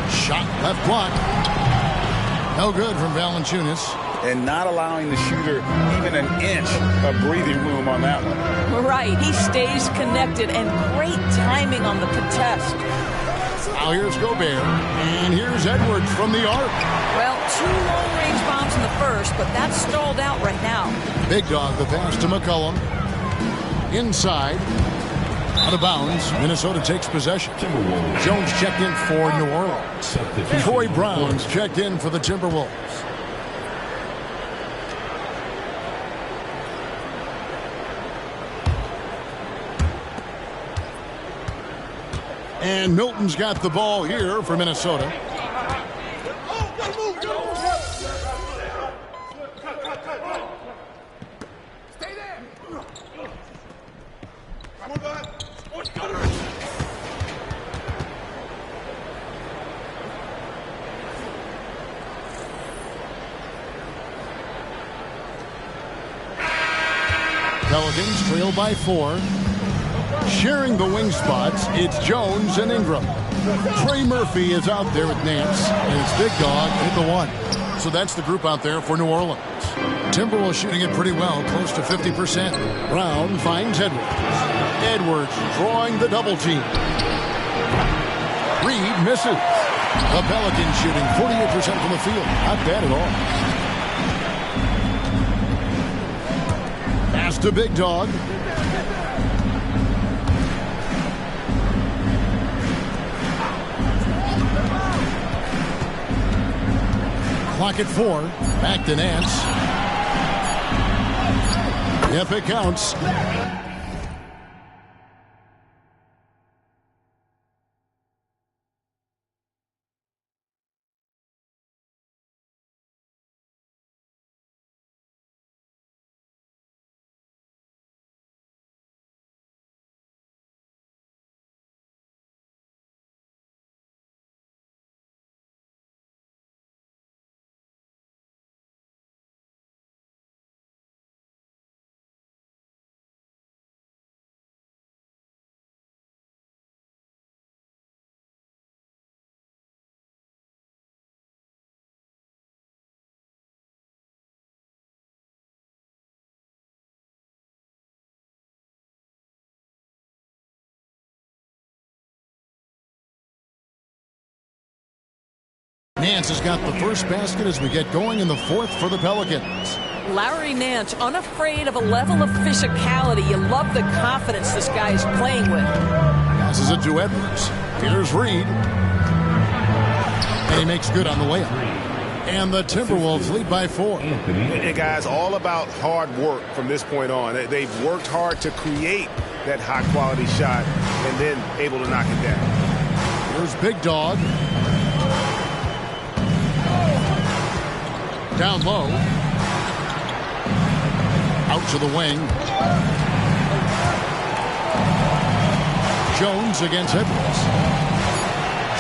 Shot left block. No good from Valanciunas. And not allowing the shooter even an inch of breathing room on that one. Right. He stays connected, and great timing on the contest. Now here's Gobert. And here's Edwards from the arc. Well, 2 long-range bombs in the first, but that's stalled out right now. Big Dog, the pass to McCollum. Inside. Out of bounds. Minnesota takes possession. Jones checked in for New Orleans. Troy Brown's checked in for the Timberwolves. And Milton's got the ball here for Minnesota. Stay there. Pelicans trail by 4. Sharing the wing spots, it's Jones and Ingram. Trey Murphy is out there with Nance, and it's Big Dog at the 1. So that's the group out there for New Orleans. Timberwolves shooting it pretty well, close to 50%. Brown finds Edwards. Edwards drawing the double team. Reed misses. The Pelicans shooting 48% from the field. Not bad at all. Pass to Big Dog. Clock at 4. Back to Nance. Yep, it counts. Nance has got the first basket as we get going in the 4th for the Pelicans. Larry Nance, unafraid of a level of physicality. You love the confidence this guy is playing with. Passes it to Edwards. Here's Reed. And he makes good on the layup. And the Timberwolves lead by 4. And guys, all about hard work from this point on. They've worked hard to create that high-quality shot and then able to knock it down. Here's Big Dog. Down low. Out to the wing. Jones against Edwards.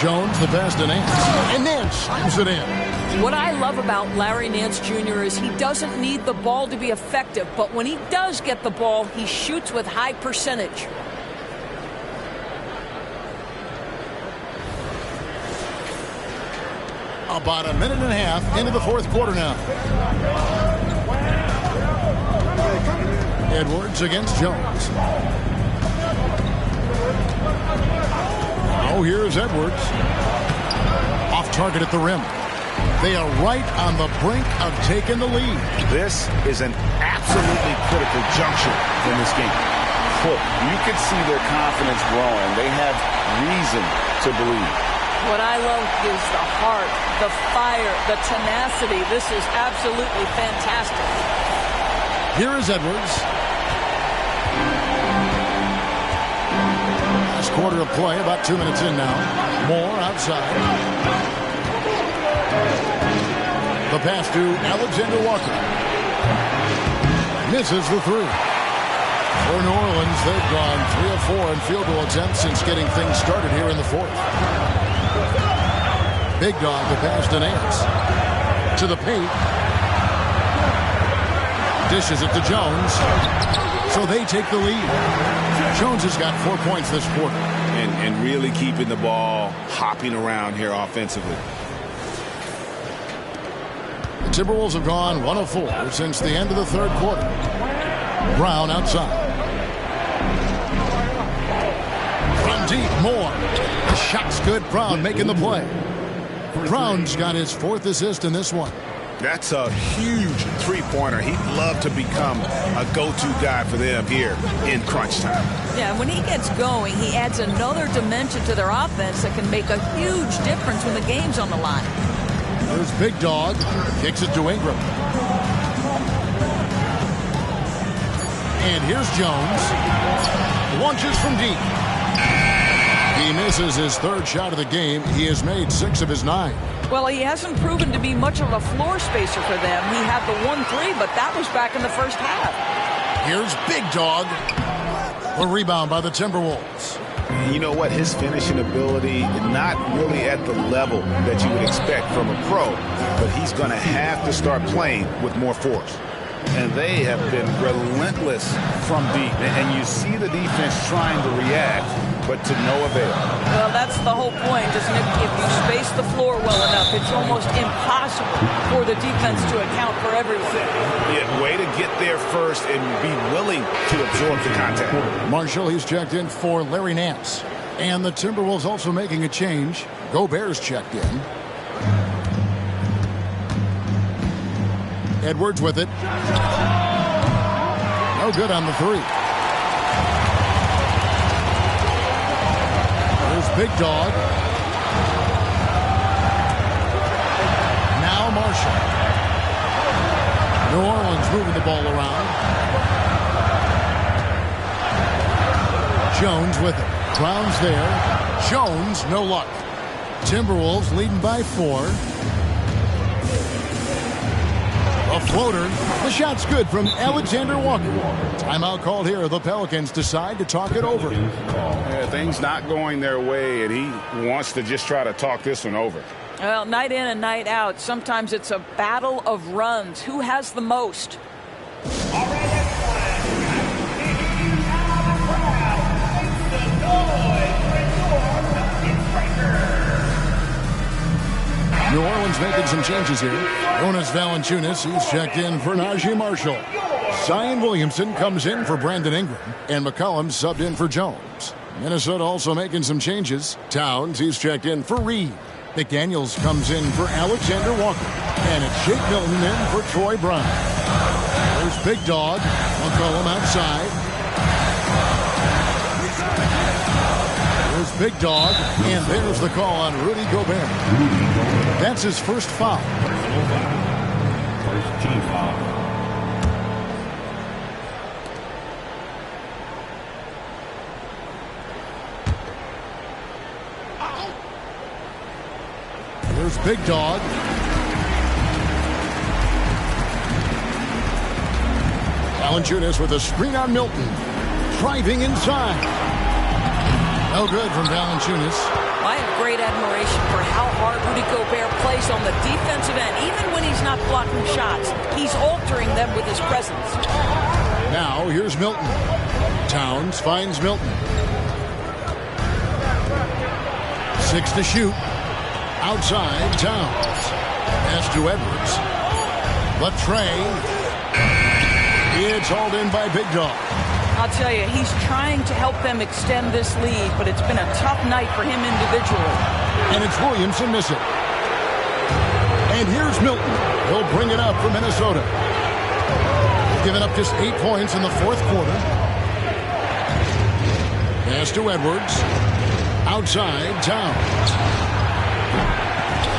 Jones, the pass to Nance. And Nance slams it in. What I love about Larry Nance Jr. is he doesn't need the ball to be effective, but when he does get the ball, he shoots with high percentage. About a minute and a half into the 4th quarter now. Edwards against Jones. Oh, here's Edwards. Off target at the rim. They are right on the brink of taking the lead. This is an absolutely critical juncture in this game. Look, you can see their confidence growing. They have reason to believe. What I love is the heart, the fire, the tenacity. This is absolutely fantastic. Here is Edwards. Last quarter of play, about 2 minutes in now. Moore outside. The pass to Alexander Walker. Misses the three. For New Orleans, they've gone 3 of 4 in field goal attempts since getting things started here in the fourth. Big Dog, the pass to Nance. To the paint. Dishes it to Jones. So they take the lead. Jones has got 4 points this quarter. And really keeping the ball hopping around here offensively. The Timberwolves have gone 1 of 4 since the end of the third quarter. Brown outside. From deep, Moore. The shot's good. Brown making the play. Brown's got his 4th assist in this one. That's a huge three-pointer. He'd love to become a go-to guy for them here in crunch time. Yeah, when he gets going, he adds another dimension to their offense that can make a huge difference when the game's on the line. There's Big Dog. Kicks it to Ingram. And here's Jones. Launches from deep. He misses his 3rd shot of the game. He has made 6 of his 9. Well, he hasn't proven to be much of a floor spacer for them. He had the 1-3, but that was back in the first half. Here's Big Dog. A rebound by the Timberwolves. You know what? His finishing ability, not really at the level that you would expect from a pro, but he's going to have to start playing with more force. And they have been relentless from deep. And you see the defense trying to react, but to no avail. Well, that's the whole point, isn't it? If you space the floor well enough, it's almost impossible for the defense to account for everything. Yeah, way to get there first and be willing to absorb the contact. Marshall, he's checked in for Larry Nance. And the Timberwolves also making a change. Gobert's checked in. Edwards with it. No good on the 3. There's Big Dog. Now Marshall. New Orleans moving the ball around. Jones with it. Brown's there. Jones, no luck. Timberwolves leading by 4. A floater. The shot's good from Alexander Walker. Timeout called here. The Pelicans decide to talk it over. Yeah, things not going their way, and he wants to just try to talk this one over. Well, night in and night out, sometimes it's a battle of runs. Who has the most? All right, everyone. Now the crowd makes the noise for your New Orleans making some changes here. Jonas Valanciunas, he's checked in for Najee Marshall. Zion Williamson comes in for Brandon Ingram. And McCollum subbed in for Jones. Minnesota also making some changes. Towns, he's checked in for Reed. McDaniels comes in for Alexander Walker. And it's Shake Milton in for Troy Brown. There's Big Dog. McCollum outside. There's Big Dog. And there's the call on Rudy Gobert. That's his first foul. First team foul. There's Big Dog. Valanciunas with a screen on Milton. Driving inside. No good from Valanciunas. I have great admiration for how hard Rudy Gobert plays on the defensive end. Even when he's not blocking shots, he's altering them with his presence. Now, here's Milton. Towns finds Milton. 6 to shoot. Outside, Towns. Pass to Edwards. Latrey. It's hauled in by Big Dog. I'll tell you, he's trying to help them extend this lead, but it's been a tough night for him individually. And it's Williamson missing. And here's Milton. He'll bring it up for Minnesota. Giving up just 8 points in the fourth quarter. Pass to Edwards. Outside, Towns.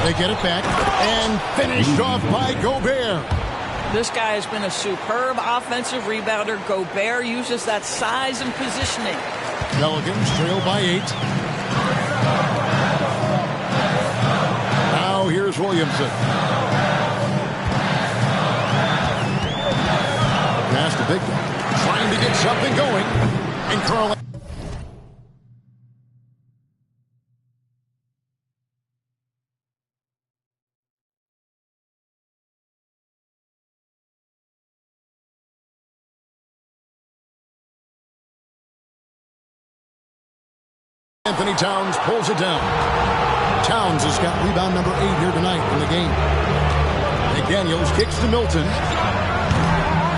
They get it back. And finished off by Gobert. This guy has been a superb offensive rebounder. Gobert uses that size and positioning. Pelicans trail by 8. Now here's Williamson. Pass to Big Dog. Trying to get something going. And Karl. Anthony Towns pulls it down. Towns has got rebound number 8 here tonight in the game. McDaniels kicks to Milton.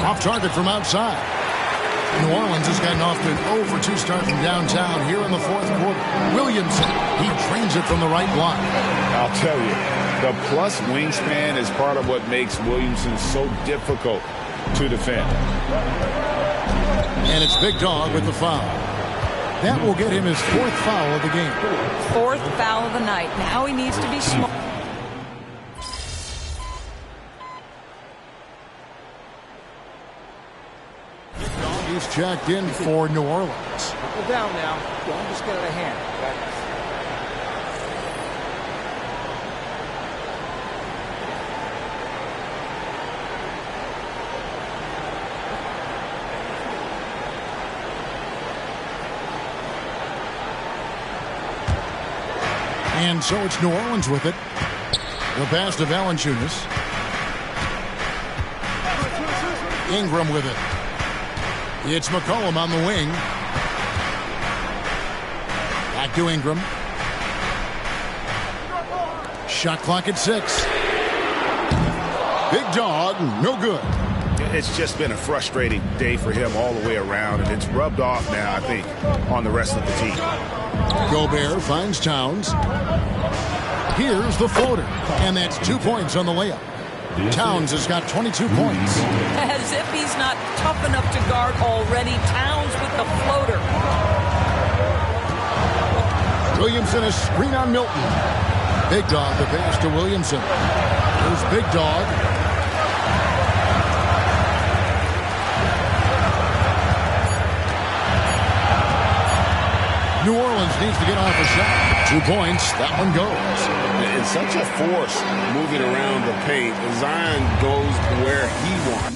Off target from outside. New Orleans has gotten off to an 0-for-2 start from downtown here in the fourth quarter. Williamson, he drains it from the right block. I'll tell you, the plus wingspan is part of what makes Williamson so difficult to defend. And it's Big Dog with the foul. That will get him his 4th foul of the game. 4th foul of the night. Now he needs to be smart. He's checked in for New Orleans. Go down now. Don't just get out of hand. And so it's New Orleans with it. The pass to Valanciunas. Ingram with it. It's McCollum on the wing. Back to Ingram. Shot clock at 6. Big Dog, no good. It's just been a frustrating day for him all the way around, and it's rubbed off now, I think, on the rest of the team. Gobert finds Towns. Here's the floater, and that's 2 points on the layup. Towns has got 22 points. As if he's not tough enough to guard already. Towns with the floater. Williamson a screen on Milton. Big Dog the pass to Williamson. Here's Big Dog. New Orleans needs to get off a shot. 2 points. That one goes. It's such a force moving around the paint. Zion goes where he wants.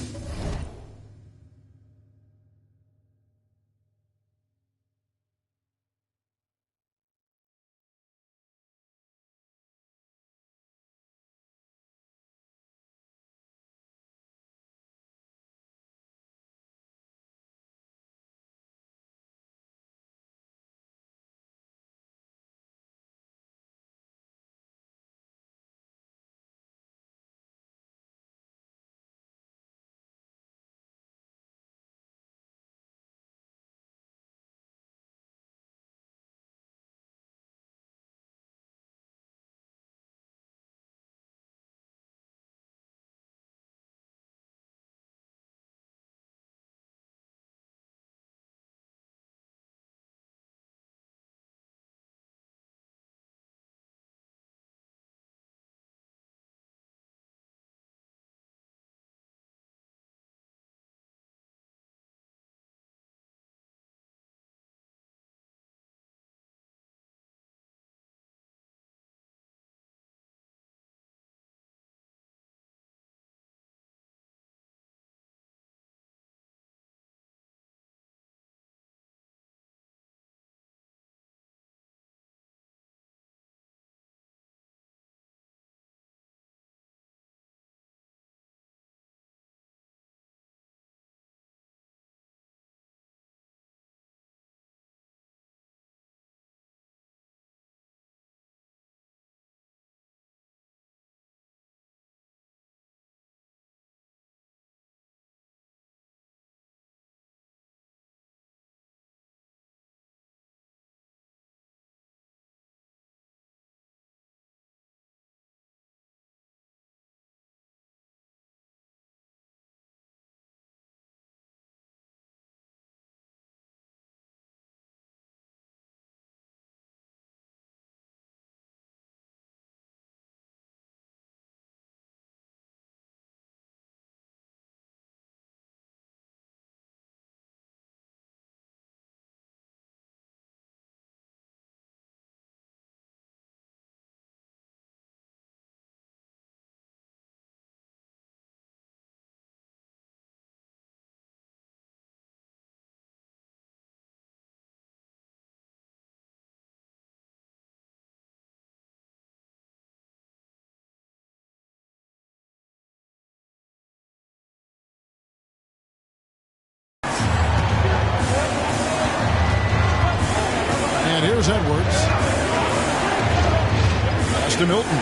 to Milton.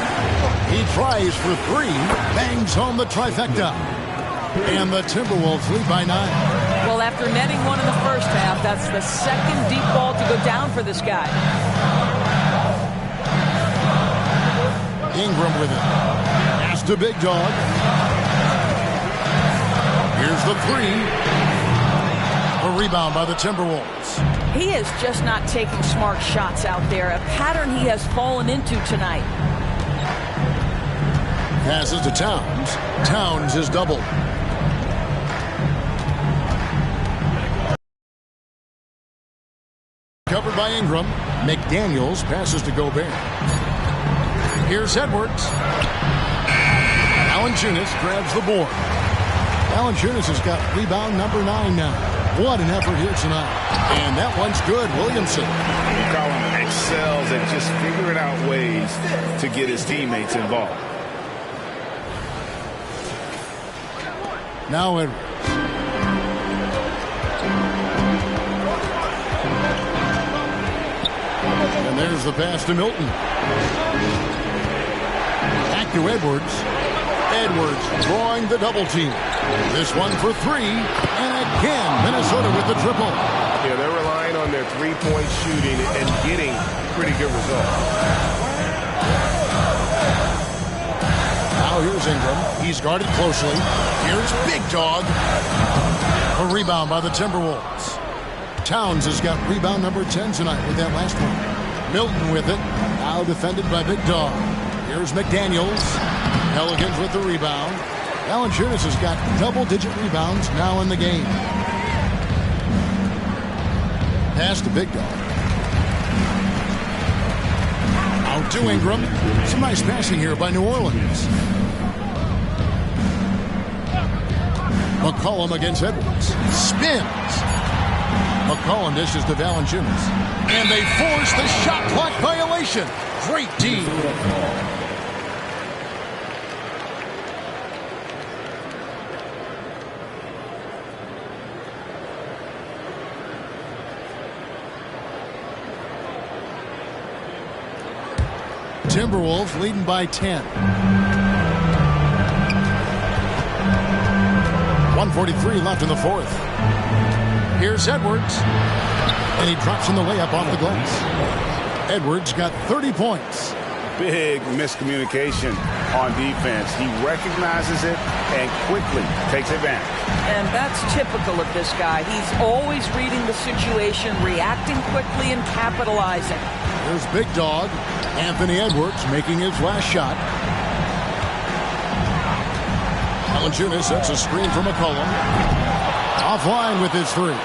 He tries for three, bangs home the trifecta. And the Timberwolves lead by 9. Well, after netting one in the first half, that's the second deep ball to go down for this guy. Ingram with it. Pass to Big Dog. Here's the three. A rebound by the Timberwolves. He is just not taking smart shots out there, a pattern he has fallen into tonight. Passes to Towns. Towns is doubled. Covered by Ingram. McDaniels passes to Gobert. Here's Edwards. Valanciunas grabs the board. Valanciunas has got rebound number 9 now. What an effort here tonight. And that one's good. Williamson. McCollum excels at just figuring out ways to get his teammates involved. Now Edwards. And there's the pass to Milton. Back to Edwards. Edwards drawing the double team. This one for three. And again, Minnesota with the triple. Yeah, they're relying on their three-point shooting and getting pretty good results. Now here's Ingram. He's guarded closely. Here's Big Dog. A rebound by the Timberwolves. Towns has got rebound number 10 tonight with that last one. Milton with it. Now defended by Big Dog. Here's McDaniels. Pelicans with the rebound. Valanciunas has got double-digit rebounds now in the game. Pass to Big Dog. Out to Ingram. Some nice passing here by New Orleans. McCollum against Edwards. Spins. McCollum dishes to Valanciunas. And they force the shot clock violation. Great team. Timberwolves leading by 10. 1:43 left in the fourth. Here's Edwards. And he drops in the layup off the glass. Edwards got 30 points. Big miscommunication on defense. He recognizes it and quickly takes advantage. And that's typical of this guy. He's always reading the situation, reacting quickly, and capitalizing. There's Big Dog. Anthony Edwards making his last shot. Valanciunas sets a screen for McCollum. Offline with his three.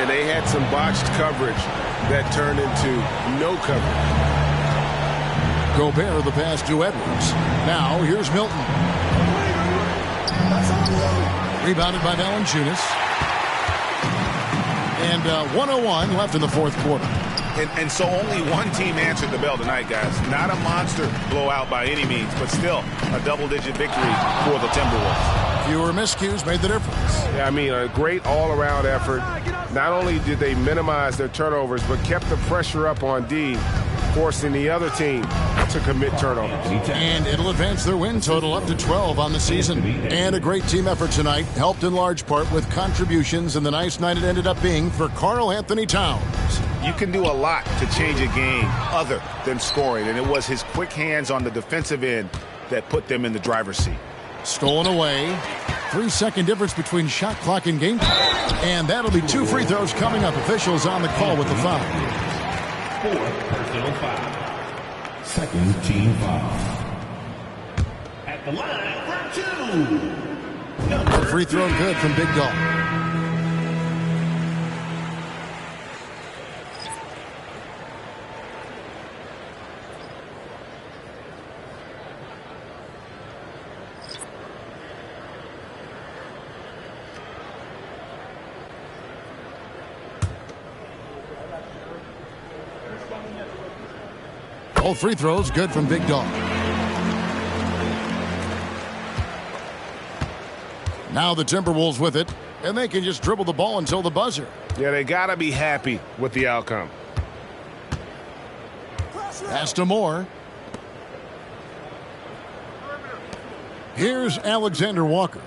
And they had some botched coverage that turned into no coverage. Gobert the pass to Edwards. Now here's Milton. Rebounded by Valanciunas. And 1:01 left in the fourth quarter. And so only one team answered the bell tonight, guys. Not a monster blowout by any means, but still a double-digit victory for the Timberwolves. Fewer miscues made the difference. Yeah, I mean, a great all-around effort. Not only did they minimize their turnovers, but kept the pressure up on D, forcing the other team to commit turnovers. And it'll advance their win total up to 12 on the season. And a great team effort tonight, helped in large part with contributions, and the nice night it ended up being for Karl Anthony Towns. You can do a lot to change a game other than scoring, and it was his quick hands on the defensive end that put them in the driver's seat. Stolen away. 3-second difference between shot clock and game clock. And that'll be 2 free throws coming up. Officials on the call with the foul. 4 personal foul. Second team foul. At the line for 2. A free throw good from Big Dog. All free throws good from Big Dog. Now the Timberwolves with it, and they can just dribble the ball until the buzzer. Yeah, they got to be happy with the outcome. Pass to Moore. Here's Alexander Walker.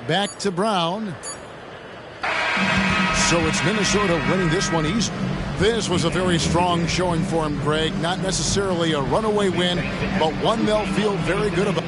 Back to Brown. So it's Minnesota winning this one easy. This was a very strong showing for him, Greg. Not necessarily a runaway win, but one they'll feel very good about.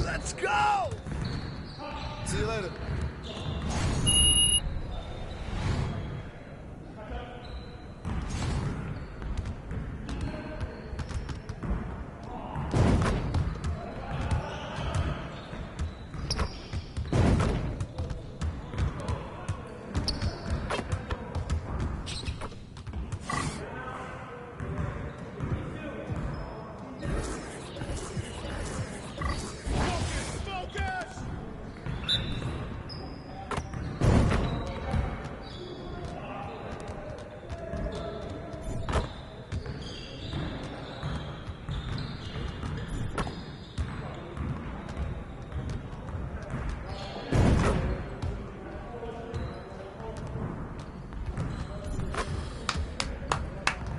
Let's go! See you later.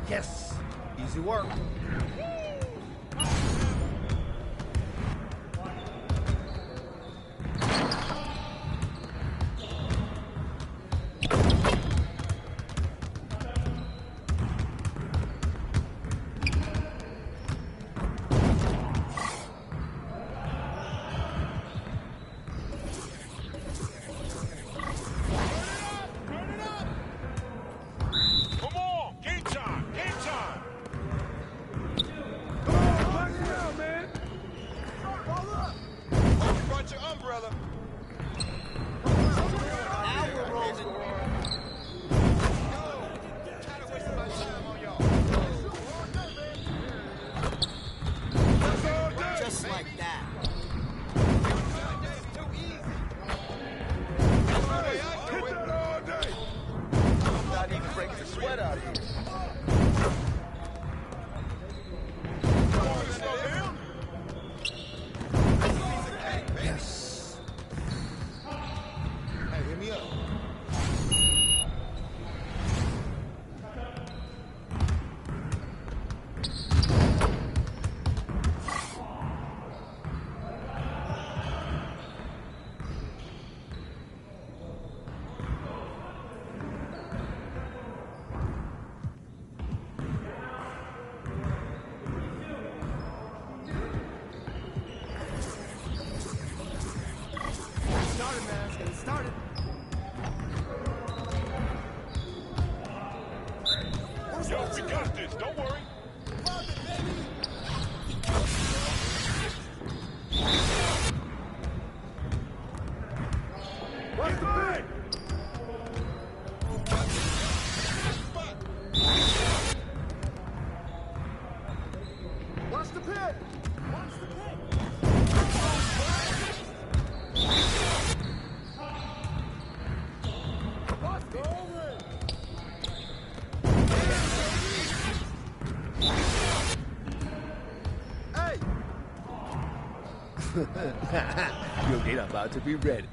Yes, easy work. Get started. Yo, we got this. Don't worry. What's the play? Watch the pit. Watch the pit. Let's go over it. Hey! Your gate about to be ready.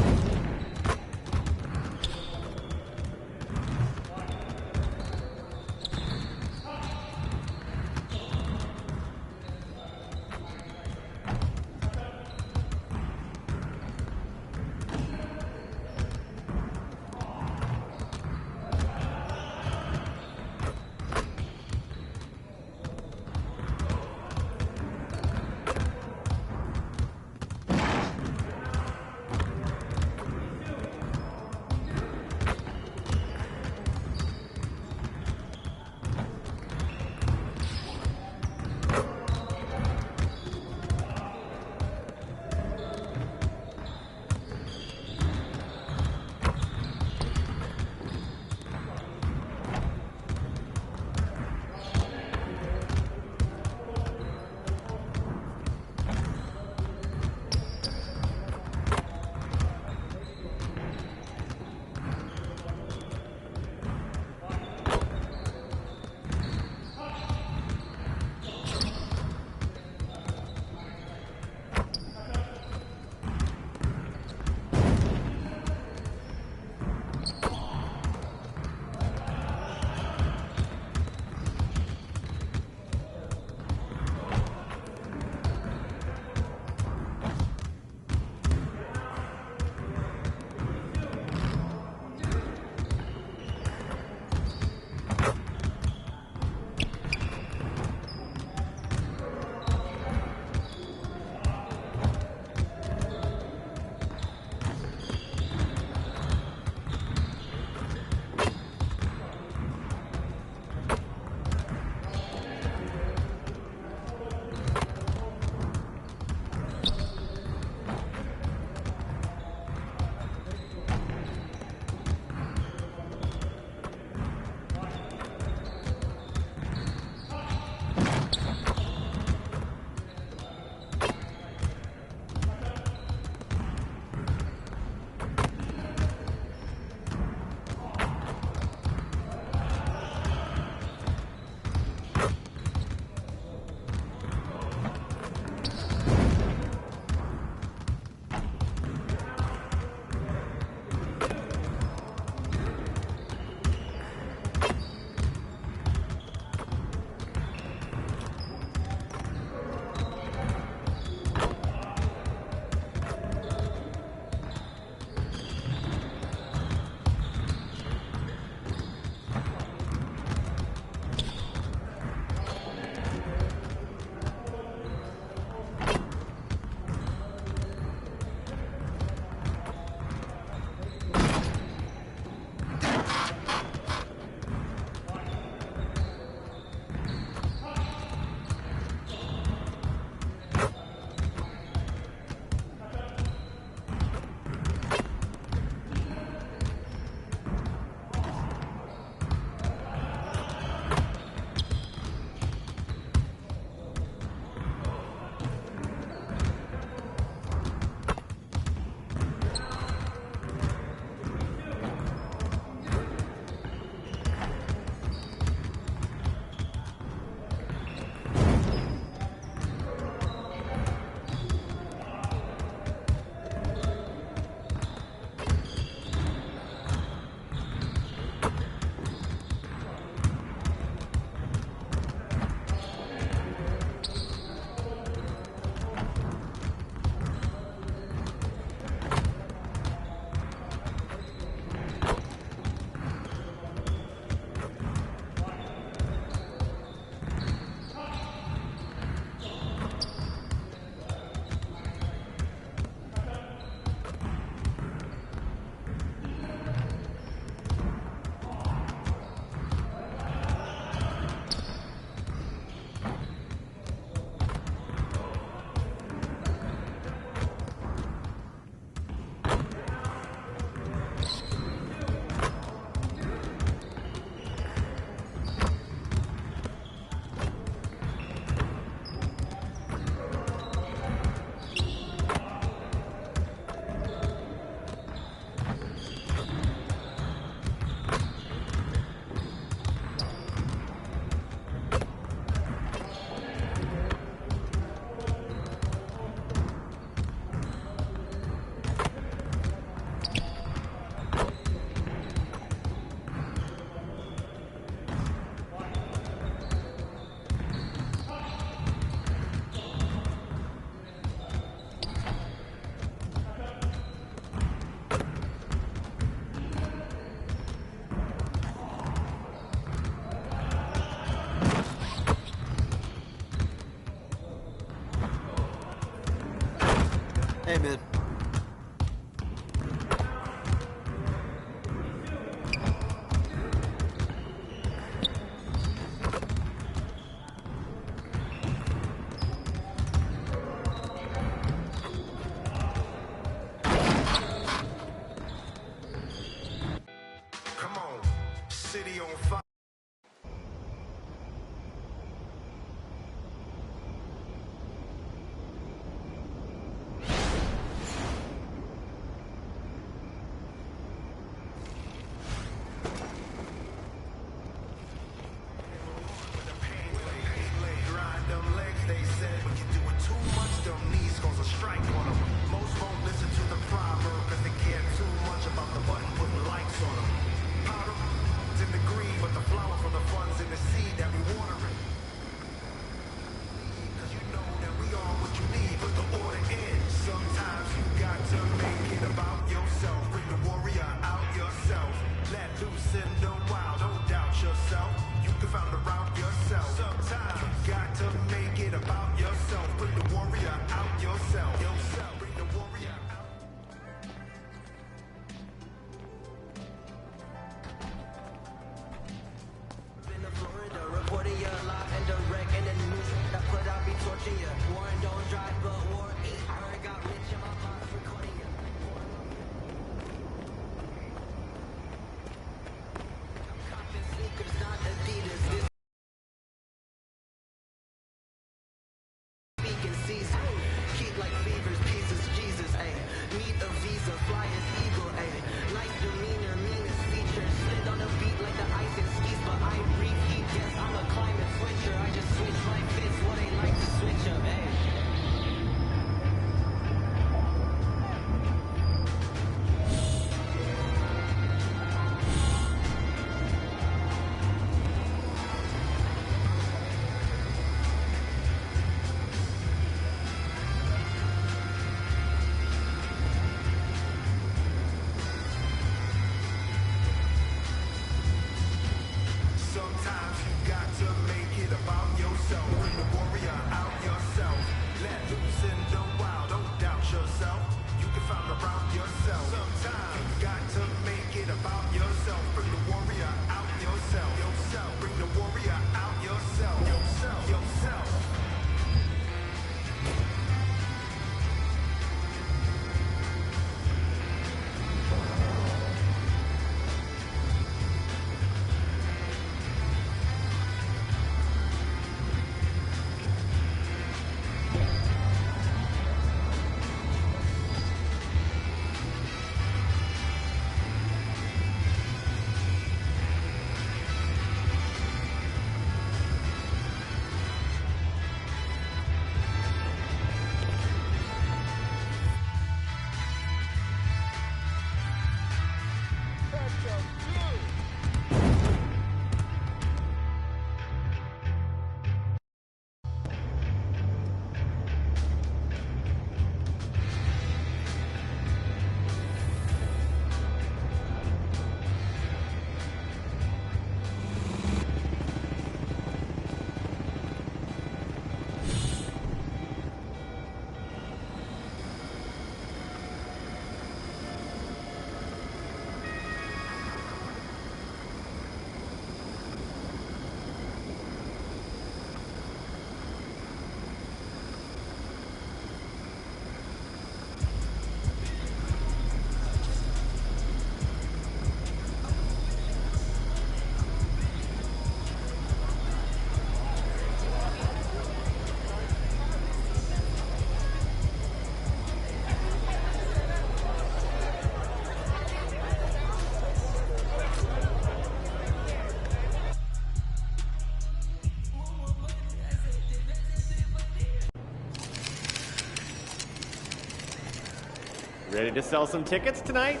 Ready to sell some tickets tonight?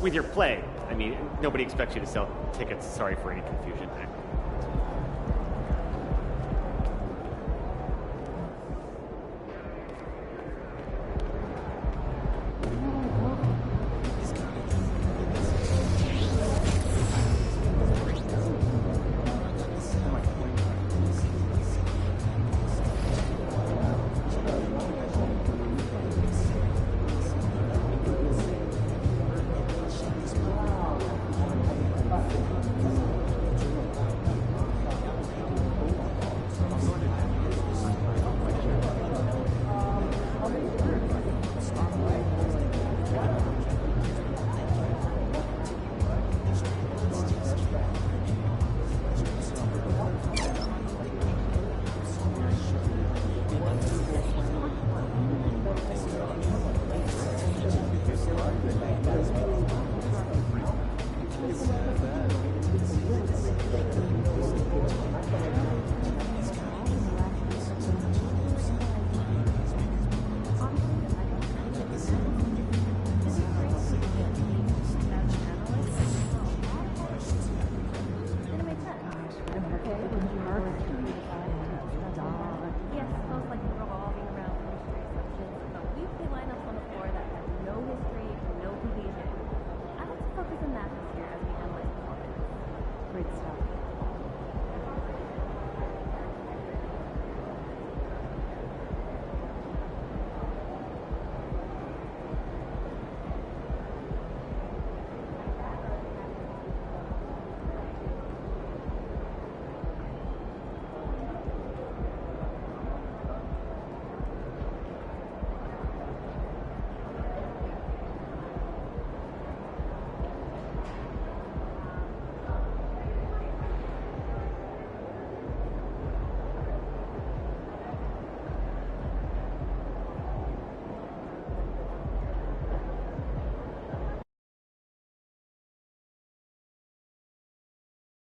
With your play. I mean, nobody expects you to sell tickets. Sorry for any confusion.